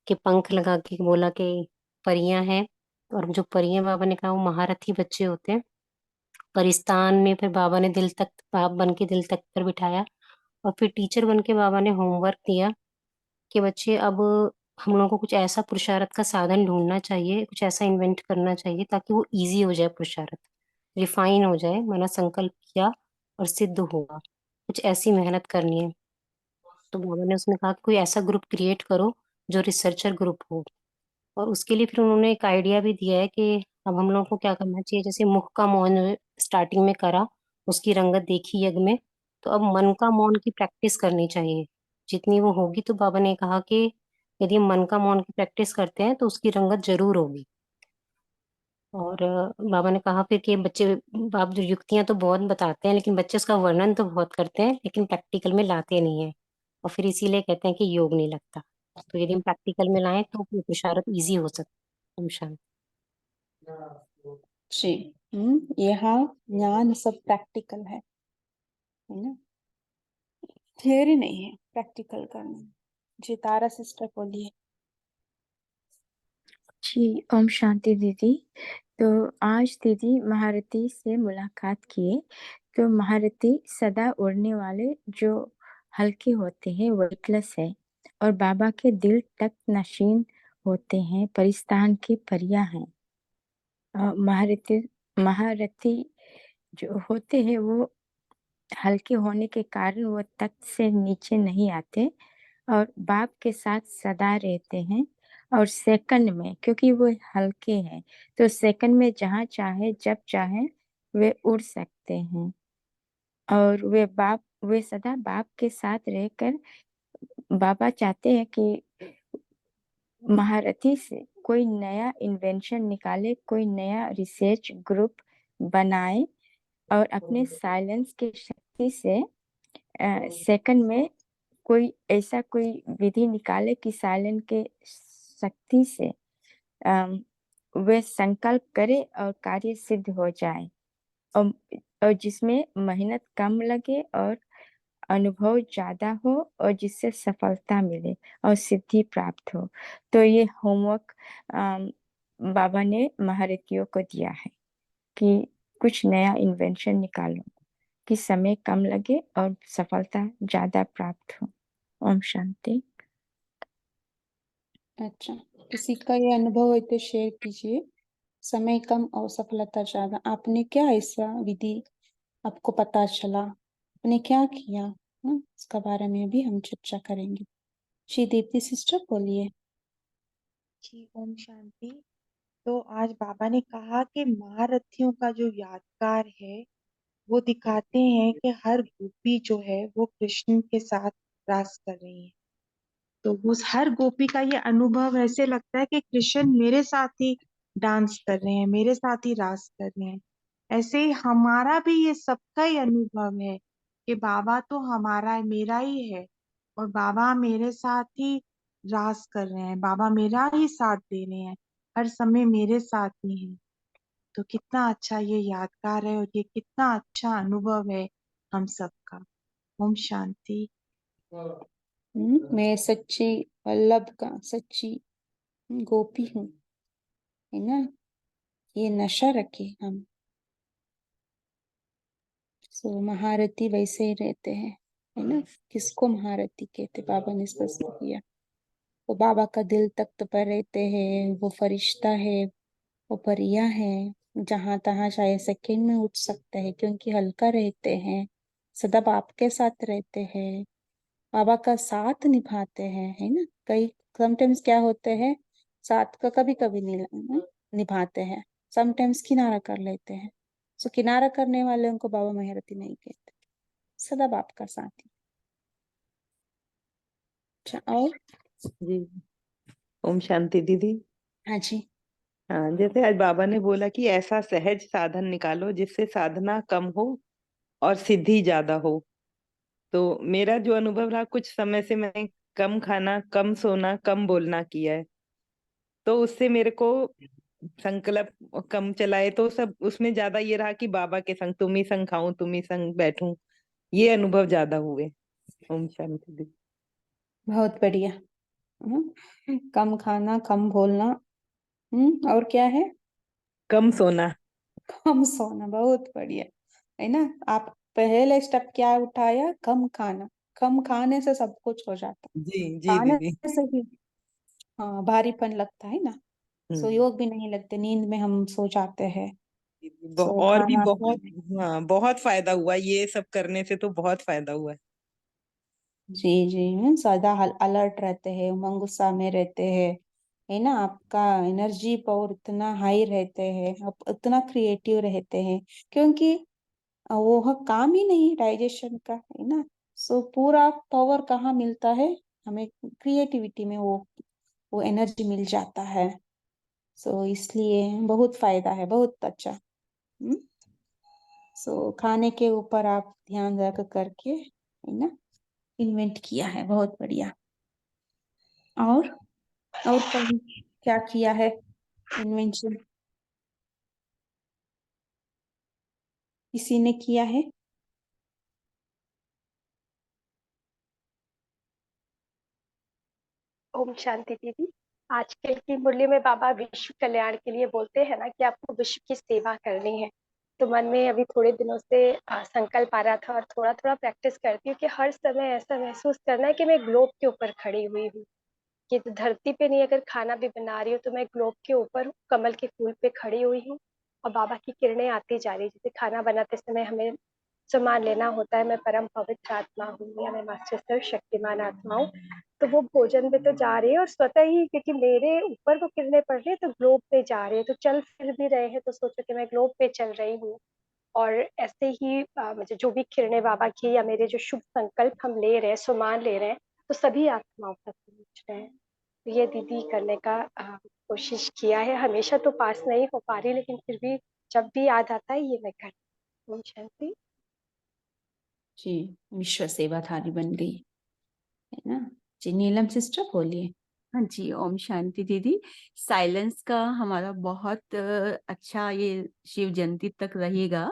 के पंख लगा के बोला कि परियां हैं, और जो परियां बाबा ने कहा वो महारथी बच्चे होते हैं। परिस्तान में फिर बाबा ने दिल तक बाप बन के दिल तक पर बिठाया, और फिर टीचर बन के बाबा ने होमवर्क दिया कि बच्चे अब हम लोगों को कुछ ऐसा पुरुषार्थ का साधन ढूंढना चाहिए, कुछ ऐसा इन्वेंट करना चाहिए ताकि वो इजी हो जाए, पुरुषार्थ रिफाइन हो जाए। मैंने संकल्प किया और सिद्ध हुआ, कुछ ऐसी मेहनत करनी है। तो बाबा ने उसने कहा कि कोई ऐसा ग्रुप क्रिएट करो जो रिसर्चर ग्रुप हो, और उसके लिए फिर उन्होंने एक आइडिया भी दिया है कि अब हम लोगों को क्या करना चाहिए। जैसे मुख का मौन स्टार्टिंग में करा, उसकी रंगत देखी यज्ञ में, तो अब मन का मौन की प्रैक्टिस करनी चाहिए जितनी वो होगी। तो बाबा ने कहा कि यदि हम मन का मौन की प्रैक्टिस करते हैं तो उसकी रंगत जरूर होगी। और बाबा ने कहा फिर कि बच्चे, बाप जो युक्तियां तो बहुत बताते हैं लेकिन बच्चे उसका वर्णन तो बहुत करते हैं लेकिन प्रैक्टिकल में लाते नहीं है, और फिर इसीलिए कहते हैं कि योग नहीं लगता। तो यदि हम प्रैक्टिकल में लाएं तो पुरुषार्थ इजी हो सकता है। ओम शांति। जी, यहाँ ज्ञान सब प्रैक्टिकल है ना, थियरी नहीं है, प्रैक्टिकल करना है। जी, तारा सिस्टर बोलिए। जी, ओम शांति दीदी। तो आज दीदी महारथी से मुलाकात किए, तो महारथी सदा उड़ने वाले जो हल्के होते हैं, वेटलेस है, और बाबा के दिल तक नशीन होते हैं, परिस्तान के परिया हैं। महारथी महारथी जो होते हैं वो हल्के होने के कारण वो तख्त से नीचे नहीं आते, और बाप के साथ सदा रहते हैं। और सेकंड में, क्योंकि वो हल्के हैं, तो सेकंड में जहाँ चाहे जब चाहे वे उड़ सकते हैं। और वे सदा बाप के साथ रहकर, बाबा चाहते हैं कि महारथी से कोई नया इन्वेंशन निकाले, कोई नया रिसर्च ग्रुप बनाए, और अपने साइलेंस की शक्ति से सेकंड में कोई ऐसा कोई विधि निकाले कि साइलेंस के शक्ति से वे संकल्प करे और कार्य सिद्ध हो जाए, और, और जिसमें मेहनत कम लगे और अनुभव ज्यादा हो और जिससे सफलता मिले और सिद्धि प्राप्त हो। तो ये होमवर्क बाबा ने महारथियों को दिया है कि कुछ नया इन्वेंशन निकालो कि समय कम लगे और सफलता ज्यादा प्राप्त हो। ओम शांति। अच्छा, किसी का ये अनुभव है तो शेयर कीजिए। समय कम और सफलता ज्यादा, आपने क्या ऐसा विधि आपको पता चला, आपने क्या किया? इसका बारे में भी हम चर्चा करेंगे। श्री दीप्ति सिस्टर बोलिए। जी ओम शांति। तो आज बाबा ने कहा कि महारथियों का जो यादगार है वो दिखाते हैं कि हर गोपी जो है वो कृष्ण के साथ रास कर रही है। तो उस हर गोपी का ये अनुभव ऐसे लगता है कि कृष्ण मेरे साथ ही डांस कर रहे हैं, मेरे साथ ही रास कर रहे हैं। ऐसे ही हमारा भी ये सबका ही अनुभव है कि बाबा तो हमारा मेरा ही है और बाबा मेरे साथ ही रास कर रहे हैं, बाबा मेरा ही साथ दे रहे हैं, हर समय मेरे साथ ही है। तो कितना अच्छा ये यादगार है और ये कितना अच्छा अनुभव है हम सबका। ओम शांति। मैं सच्ची वल्लभ का सच्ची गोपी हूँ, है ना? ये नशा रखे हम। सो महारथी वैसे ही रहते हैं, है ना? किसको महारथी कहते, बाबा ने स्पष्ट किया। वो बाबा का दिल तख्त पर रहते हैं, वो फरिश्ता है, वो परिया है, जहां तहां चाहे सेकंड में उठ सकते हैं क्योंकि हल्का रहते हैं, सदा बाप के साथ रहते हैं, बाबा का साथ निभाते हैं, है ना? कई समटाइम्स क्या होते हैं, साथ का कभी कभी निभाते हैं, समटाइम्स किनारा कर लेते हैं। सो किनारा करने वाले उनको बाबा मेहरती नहीं कहते, सदा बाप का साथी। अच्छा, और जी ओम शांति दीदी। हाँ जी। हाँ, जैसे आज बाबा ने बोला कि ऐसा सहज साधन निकालो जिससे साधना कम हो और सिद्धि ज्यादा हो। तो मेरा जो अनुभव रहा, कुछ समय से मैंने कम खाना, कम सोना, कम बोलना किया है। तो उससे मेरे को संकल्प कम चलाए तो सब उसमें ज्यादा ये रहा कि बाबा के संग, तुम ही संग खाऊं, तुम ही संग बैठूं, ये अनुभव ज्यादा हुए। ओम शांति दीदी। बहुत बढ़िया। कम खाना, कम बोलना, और क्या है? कम सोना। कम सोना, बहुत बढ़िया, है ना? आप पहले स्टेप क्या उठाया? कम खाना। कम खाने से सब कुछ हो जाता जी है, जी खाने दीदी। से ही हाँ भारीपन लगता है ना। सो हम्म। योग भी नहीं लगते, नींद में हम सो जाते हैं। सो और भी खाना बहुत, खाने, हाँ बहुत फायदा हुआ, ये सब करने से तो बहुत फायदा हुआ है। जी जी, सदा अलर्ट रहते हैं, उमंग उत्साह में रहते हैं, है ना? आपका एनर्जी पावर इतना हाई रहते हैं, आप इतना क्रिएटिव रहते हैं, क्योंकि वो काम ही नहीं डाइजेशन का, है ना? सो पूरा पावर कहाँ मिलता है हमें? क्रिएटिविटी में वो एनर्जी मिल जाता है। सो इसलिए बहुत फायदा है, बहुत अच्छा। सो खाने के ऊपर आप ध्यान रख करके, है ना, इन्वेंट किया है, बहुत बढ़िया। और कभी क्या किया है इन्वेंशन? किसी ने किया है? ओम शांति दीदी। आजकल की मुरली में बाबा विश्व कल्याण के लिए बोलते हैं ना कि आपको विश्व की सेवा करनी है। तो मन में अभी थोड़े दिनों से संकल्प आ रहा था और थोड़ा थोड़ा प्रैक्टिस करती हूँ कि हर समय ऐसा महसूस करना है कि मैं ग्लोब के ऊपर खड़ी हुई हूँ, कि धरती पे नहीं, अगर खाना भी बना रही हूँ तो मैं ग्लोब के ऊपर कमल के फूल पे खड़ी हुई हूँ और बाबा की किरणें आती जा रही। जैसे खाना बनाते समय हमें सामान लेना होता है, मैं परम पवित्र आत्मा हूँ या मैं मास्टर सर्व शक्तिमान आत्मा हूँ, तो वो भोजन में तो जा रही है और स्वतः ही, क्योंकि मेरे ऊपर वो किरणें पड़ रही है तो ग्लोब पे जा रही है। तो चल फिर भी रहे हैं तो सोचो कि मैं ग्लोब पे चल रही हूँ। और ऐसे ही मुझे जो भी किरणें बाबा की या मेरे जो शुभ संकल्प हम ले रहे हैं, सुमान ले रहे हैं, तो सभी आत्माओं तक पहुंच रहे हैं। तो ये दीदी करने का कोशिश किया है। हमेशा तो पास नहीं हो पा रही, लेकिन फिर भी जब भी याद आता है ये मैं करती हूँ। शांति। जी, विश्व सेवाधारी बन गई, है ना? जी, नीलम सिस्टर बोलिए। हाँ जी, ओम शांति दीदी। साइलेंस का हमारा बहुत अच्छा ये शिव जयंती तक रहेगा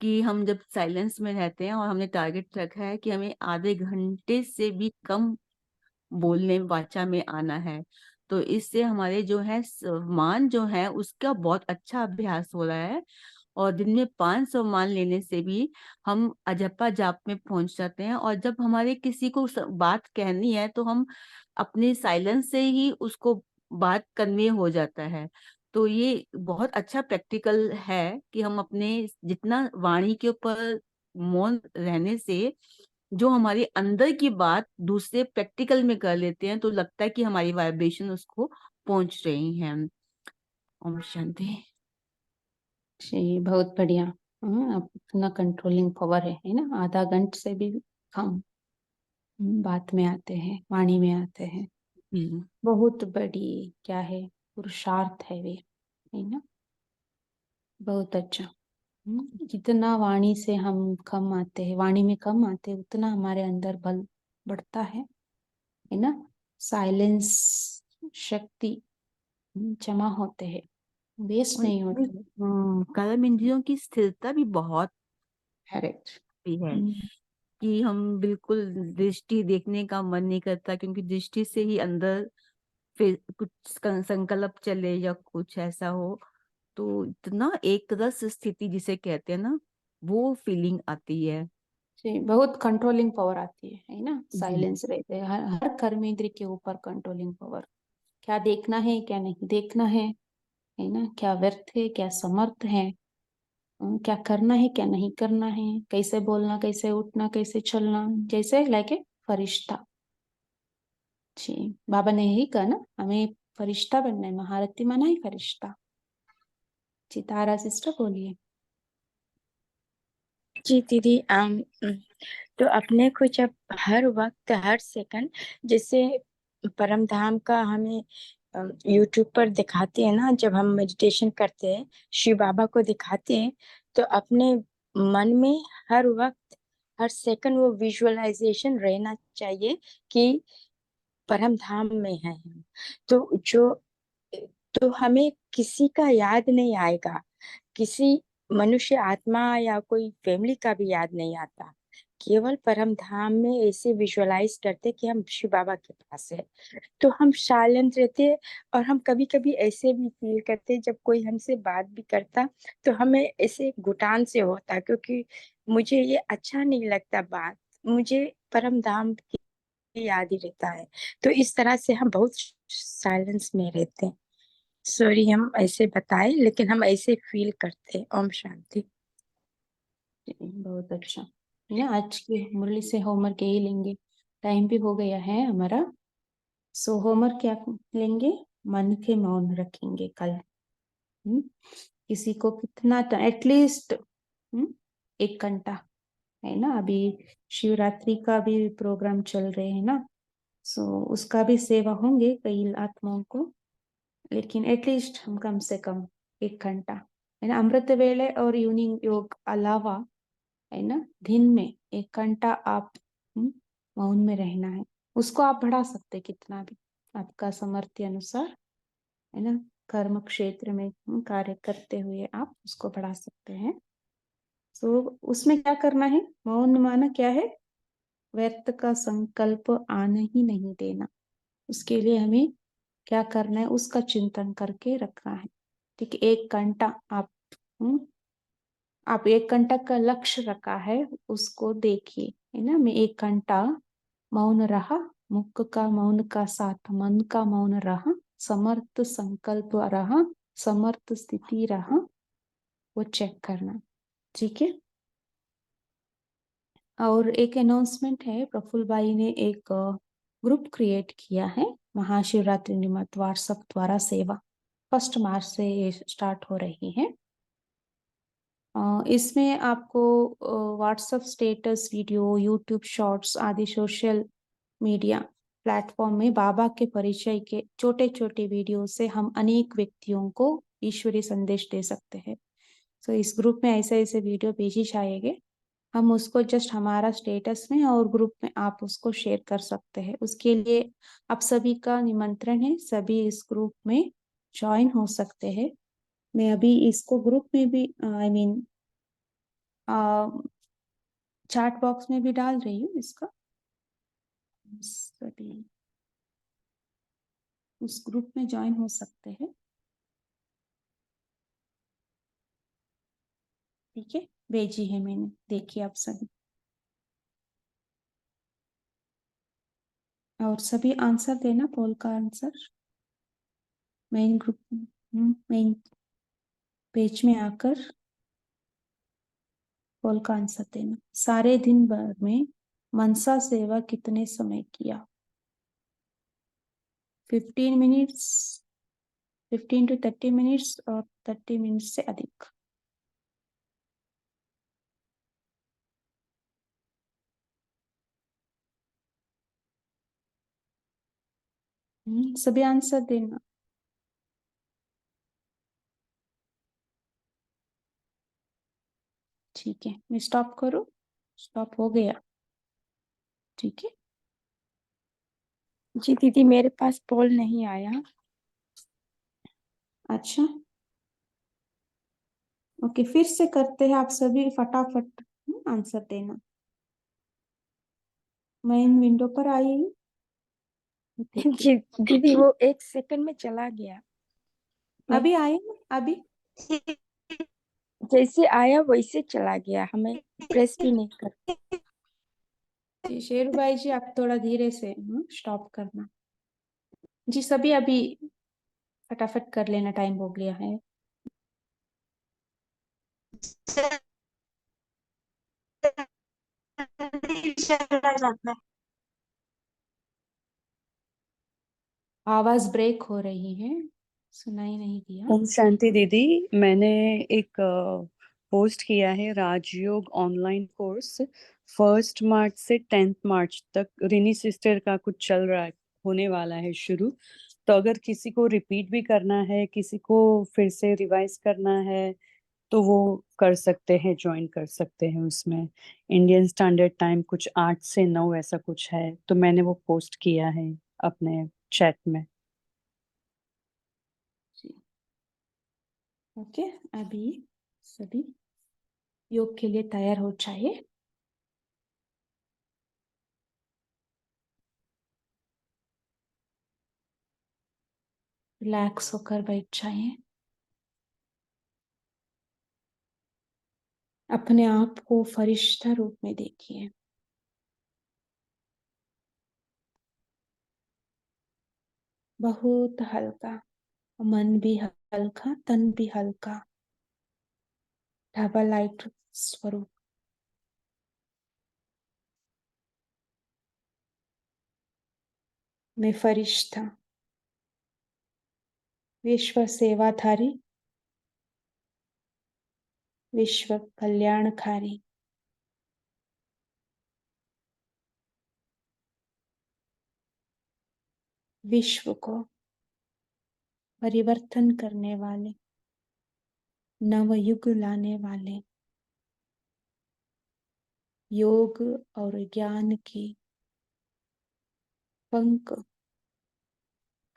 कि हम जब साइलेंस में रहते हैं और हमने टारगेट रखा है कि हमें आधे घंटे से भी कम बोलने वाचा में आना है, तो इससे हमारे जो है मान जो है उसका बहुत अच्छा अभ्यास हो रहा है। और दिन में 500 मान लेने से भी हम अजपा जाप में पहुंच जाते हैं। और जब हमारे किसी को बात कहनी है तो हम अपने साइलेंस से ही उसको बात कन्वे हो जाता है। तो ये बहुत अच्छा प्रैक्टिकल है कि हम अपने जितना वाणी के ऊपर मौन रहने से जो हमारी अंदर की बात दूसरे प्रैक्टिकल में कर लेते हैं, तो लगता है कि हमारी वाइब्रेशन उसको पहुंच रही है। ओम शांति। जी बहुत बढ़िया। अपना कंट्रोलिंग पावर है ना, आधा घंटे से भी कम बात में आते हैं, वाणी में आते हैं। बहुत बड़ी क्या है, पुरुषार्थ है वे, है ना। बहुत अच्छा। जितना वाणी से हम कम आते हैं, वाणी में कम आते हैं, उतना हमारे अंदर बल बढ़ता है ना। साइलेंस शक्ति जमा होते हैं, वेस्ट और नहीं इसमें होते। कर्म इंद्रियों की स्थिरता भी बहुत करेक्ट। भी है कि हम बिल्कुल दृष्टि देखने का मन नहीं करता, क्योंकि दृष्टि से ही अंदर फिर कुछ संकल्प चले या कुछ ऐसा हो, तो इतना एक रस स्थिति जिसे कहते हैं ना, वो फीलिंग आती है। जी बहुत कंट्रोलिंग पावर आती है ना। जी। साइलेंस रहते हैं, हर कर्मेंद्र के ऊपर कंट्रोलिंग पावर। क्या देखना है, क्या नहीं देखना है ना। क्या व्यर्थ है, क्या समर्थ है, क्या करना है, क्या नहीं करना है, कैसे बोलना, कैसे उठना, कैसे चलना, जैसे लाइक ए फरिश्ता। जी बाबा ने यही कहा ना, हमें फरिश्ता बनना है। महारथी माना ही फरिश्ता। जी तारा सिस्टर बोलिए। जी दीदी, तो अपने को जब हर वक्त हर सेकंड जैसे परम धाम का हमें यूट्यूब पर दिखाते हैं ना, जब हम मेडिटेशन करते हैं शिव बाबा को दिखाते हैं, तो अपने मन में हर वक्त हर सेकंड वो विजुअलाइजेशन रहना चाहिए कि परम धाम में है हम। तो हमें किसी का याद नहीं आएगा, किसी मनुष्य आत्मा या कोई फैमिली का भी याद नहीं आता। केवल परम धाम में ऐसे विजुअलाइज करते कि हम शिव बाबा के पास है, तो हम साइलेंट रहते हैं। और हम कभी कभी ऐसे भी फील करते जब कोई हमसे बात भी करता, तो हमें ऐसे घुटान से होता, क्योंकि मुझे ये अच्छा नहीं लगता बात, मुझे परम धाम की याद ही रहता है। तो इस तरह से हम बहुत साइलेंस में रहते हैं। सॉरी हम ऐसे बताए, लेकिन हम ऐसे फील करते हैं। ओम शांति। बहुत अच्छा ना। आज की मुरली से होमवर्क यही लेंगे। टाइम भी हो गया है हमारा। सो होमवर्क क्या लेंगे, मन के मौन रखेंगे कल। किसी को कितना एटलीस्ट 1 घंटा है ना। अभी शिवरात्रि का भी प्रोग्राम चल रहे हैं ना, सो उसका भी सेवा होंगे कई आत्माओं को। लेकिन एटलीस्ट हम कम से कम 1 घंटा है ना, अमृत वेले और इवनिंग योग अलावा है ना, दिन में 1 घंटा आप मौन में रहना है। उसको आप बढ़ा सकते कितना भी, आपका सामर्थ्य अनुसार है ना। कर्म क्षेत्र में कार्य करते हुए आप उसको बढ़ा सकते हैं। तो उसमें क्या करना है, मौन माना क्या है, व्यर्थ का संकल्प आने ही नहीं देना। उसके लिए हमें क्या करना है, उसका चिंतन करके रखना है। ठीक है, 1 घंटा आप 1 घंटा का लक्ष्य रखा है, उसको देखिए है ना। मैं 1 घंटा मौन रहा, मुख का मौन का साथ मन का मौन रहा, समर्थ संकल्प रहा, समर्थ स्थिति रहा, वो चेक करना। ठीक है। और एक अनाउंसमेंट है, प्रफुल्ल भाई ने एक ग्रुप क्रिएट किया है, महाशिवरात्रि निमित्त व्हाट्सएप द्वारा सेवा 1 मार्च से ये स्टार्ट हो रही है। इसमें आपको WhatsApp status video, YouTube shorts आदि सोशल मीडिया प्लेटफॉर्म में बाबा के परिचय के छोटे छोटे वीडियो से हम अनेक व्यक्तियों को ईश्वरीय संदेश दे सकते हैं। तो इस ग्रुप में ऐसे ऐसे वीडियो भेजी जाएंगे, हम उसको जस्ट हमारा स्टेटस में और ग्रुप में आप उसको शेयर कर सकते हैं। उसके लिए आप सभी का निमंत्रण है, सभी इस ग्रुप में ज्वाइन हो सकते हैं। मैं अभी इसको ग्रुप में भी चैट बॉक्स में भी डाल रही हूँ इसका, सभी उस ग्रुप में ज्वाइन हो सकते हैं। ठीक है, भेजी है मैंने, देखिए आप सभी। और सभी आंसर देना, पोल का answer main group, main page में आकर पोल का आंसर देना। सारे दिन भर में मनसा सेवा कितने समय किया? 15 मिनट्स, 15 to 30 मिनट्स और 30 मिनट्स से अधिक। सभी आंसर देना। ठीक है, मैं स्टॉप करूं? स्टॉप हो गया। ठीक है, जी दीदी, मेरे पास पोल नहीं आया। अच्छा, ओके, फिर से करते हैं। आप सभी फटाफट आंसर देना। मेन विंडो पर आई हूँ, देखिए। जी दीदी, वो 1 सेकंड में चला गया। अभी आए ना? अभी जैसे आया वैसे चला गया, हमें प्रेस भी नहीं कर। जी शेरू भाई जी, आप थोड़ा धीरे से स्टॉप करना। जी सभी अभी फटाफट कर लेना, टाइम हो गया है। आवाज ब्रेक हो रही है, सुनाई नहीं दिया। ओम शांति दीदी, मैंने एक पोस्ट किया है राजयोग ऑनलाइन कोर्स 1 मार्च से 10 मार्च तक। रिनी सिस्टर का कुछ चल रहा है, होने वाला है शुरू। तो अगर किसी को रिपीट भी करना है, किसी को फिर से रिवाइज करना है, तो वो कर सकते हैं, ज्वाइन कर सकते हैं उसमें। इंडियन स्टैंडर्ड टाइम कुछ 8 से 9 ऐसा कुछ है, तो मैंने वो पोस्ट किया है अपने चैट में। जी ओके, अभी सभी योग के लिए तैयार हो जाइए। रिलैक्स होकर बैठ जाइए। अपने आप को फरिश्ता रूप में देखिए। बहुत हल्का, मन भी हल्का, तन भी हल्का। डबल लाइट स्वरूप। मैं फरिश्ता, विश्व सेवाधारी, विश्व कल्याणकारी, विश्व को परिवर्तन करने वाले, नवयुग लाने वाले, योग और ज्ञान की पंख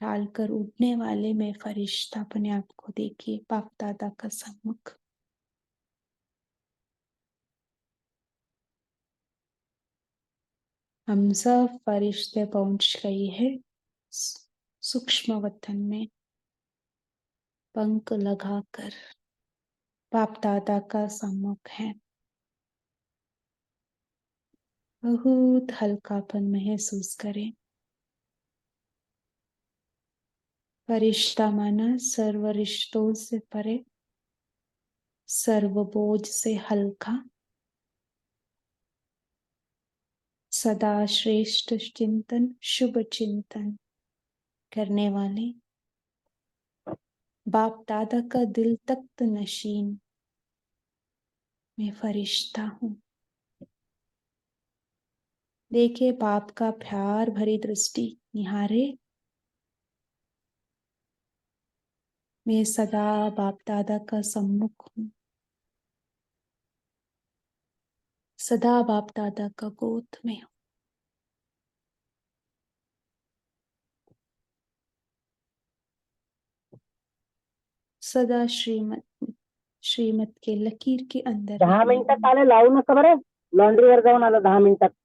डालकर उड़ने वाले मैं फरिश्ता अपने आप को देखिए बाप दादा का सम्मुख। हम सब फरिश्ते पहुंच गए हैं सूक्ष्म वतन में, पंख लगाकर बाप दादा का सम्मुख है। बहुत हल्कापन महसूस करें। फरिश्ता माना सर्व रिश्तों से परे, सर्व बोझ से हल्का, सदा श्रेष्ठ चिंतन, शुभ चिंतन करने वाले, बाप दादा का दिल तख्त नशीन मैं फरिश्ता हूँ। देखे बाप का प्यार भरी दृष्टि निहारे। मैं सदा बाप दादा का सम्मुख हूँ, सदा बाप दादा का गोद में हूँ। सदा श्रीमत श्रीमत के लकीर के अंदर 10 रहने मिनिटात वाले। आले, लावू नका बरं. लॉन्ड्रीवर जाऊन आलो 10 मिनिटात.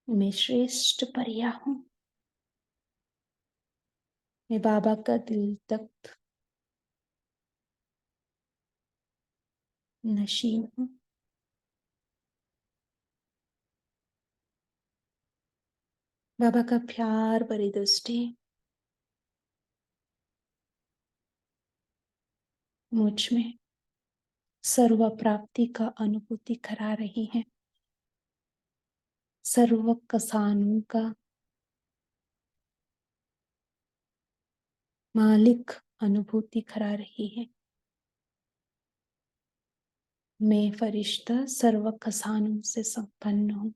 मैं श्रेष्ठ परिया हूँ। मैं बाबा का दिल तख्त नशीन हूँ। बाबा का प्यार भरी दृष्टि मुझ में सर्व प्राप्ति का अनुभूति करा रही है। सर्व कसानों का मालिक अनुभूति करा रही है। मैं फरिश्ता सर्व खजानों से संपन्न हूँ।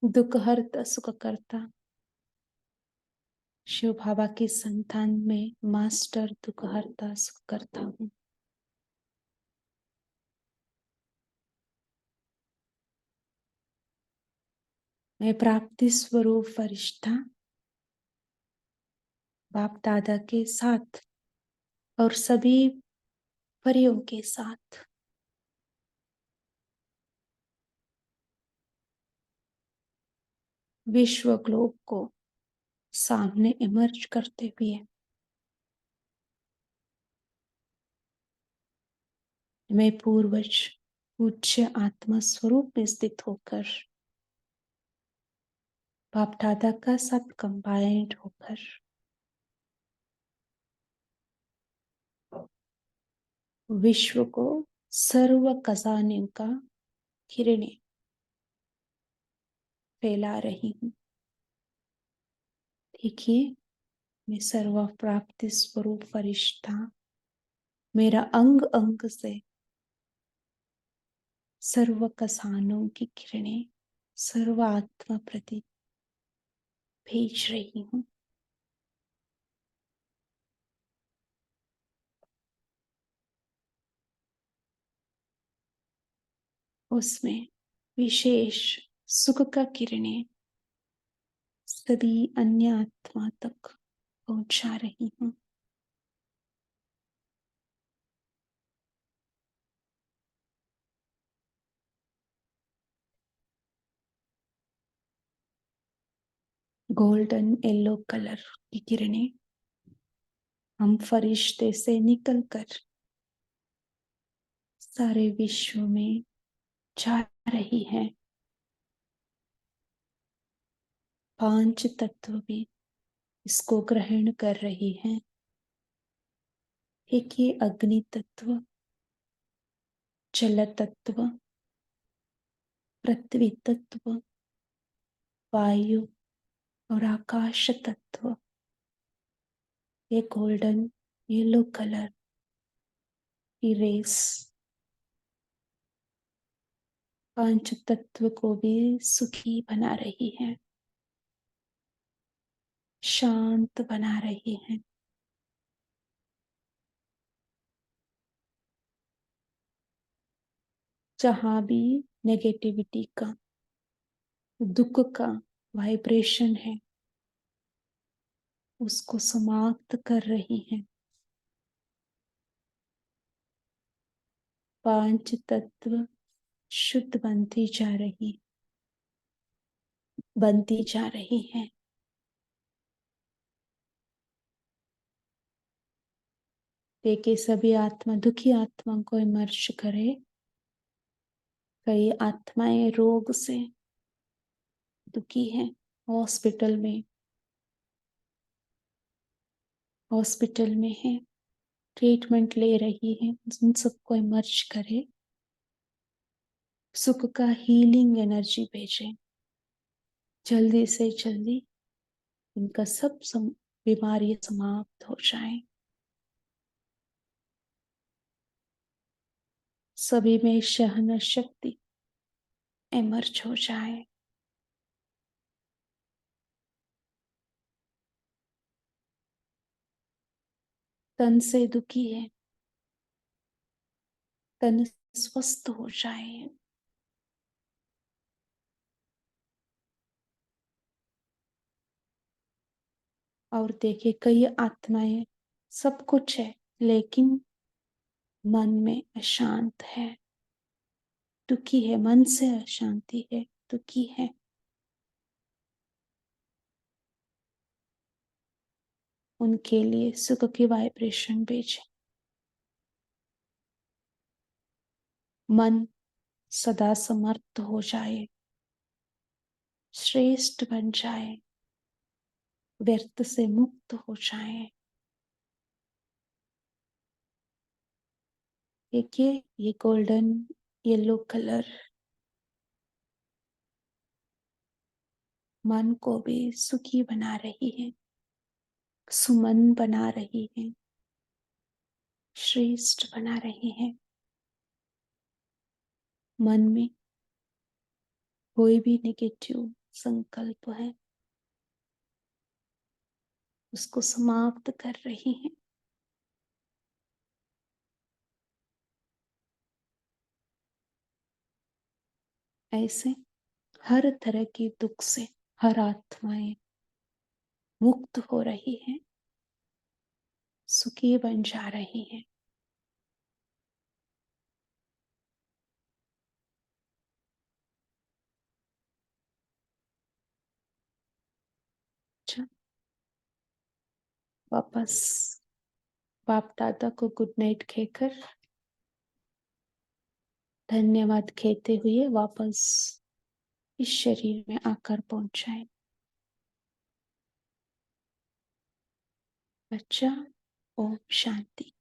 दुख हरता सुख करता शिव बाबा की संतान में मास्टर दुख हरता सुख करता हूँ। मैं प्राप्ति स्वरूप फरिश्ता बाप दादा के साथ और सभी परियों के साथ विश्व ग्लोब को सामने इमर्ज करते हुए मैं पूर्वज पूज्य आत्मा स्वरूप में स्थित होकर बाप दादा का साथ कंबाइंड होकर विश्व को सर्व खजाने का किरणें फैला रही हूँ। देखिए, मैं सर्व प्राप्ति स्वरूप फरिश्ता मेरा अंग अंग से सर्व खजानों की किरणें सर्व आत्मा प्रति भेज रही हूँ। उसमें विशेष सुख का किरणें सभी अन्य आत्मा तक पहुंचा रही हूँ। गोल्डन येलो कलर की किरणें हम फरिश्ते से निकलकर सारे विश्व में जा रही है। 5 तत्व भी इसको ग्रहण कर रही हैं। एक ये अग्नि तत्व, जल तत्व, पृथ्वी तत्व, वायु और आकाश तत्व। ये गोल्डन येलो कलर की रेस 5 तत्व को भी सुखी बना रही है, शांत बना रही है। जहां भी नेगेटिविटी का, दुख का वाइब्रेशन है, उसको समाप्त कर रही है। 5 तत्व शुद्ध बनती जा रही है। देखिए, सभी आत्मा दुखी आत्मा को इमर्ज करे। कई आत्माएं रोग से दुखी हैं, हॉस्पिटल में है, ट्रीटमेंट ले रही है। उन सबको इमर्ज करे, सुख का हीलिंग एनर्जी भेजे। जल्दी से जल्दी इनका सब बीमारियां समाप्त हो जाए। सभी में सहन शक्ति इमर्ज हो जाए। तन से दुखी है, तन स्वस्थ हो जाए। और देखिए कई आत्माएं, सब कुछ है, लेकिन मन में अशांत है, दुखी है, मन से अशांति है, दुखी है। उनके लिए सुख की वाइब्रेशन भेजें। मन सदा समर्थ हो जाए, श्रेष्ठ बन जाए, व्यर्थ से मुक्त हो जाए। देखिए ये गोल्डन येलो कलर मन को भी सुखी बना रही है, सुमन बना रही है, श्रेष्ठ बना रही है। मन में कोई भी नेगेटिव संकल्प है उसको समाप्त कर रही है। ऐसे हर तरह के दुख से हर आत्माएं मुक्त हो रही है, सुखी बन जा रही है। अच्छा, वापस बाप दादा को गुड नाइट कहकर धन्यवाद कहते हुए वापस इस शरीर में आकर पहुंचाए। अच्छा, ओम शांति।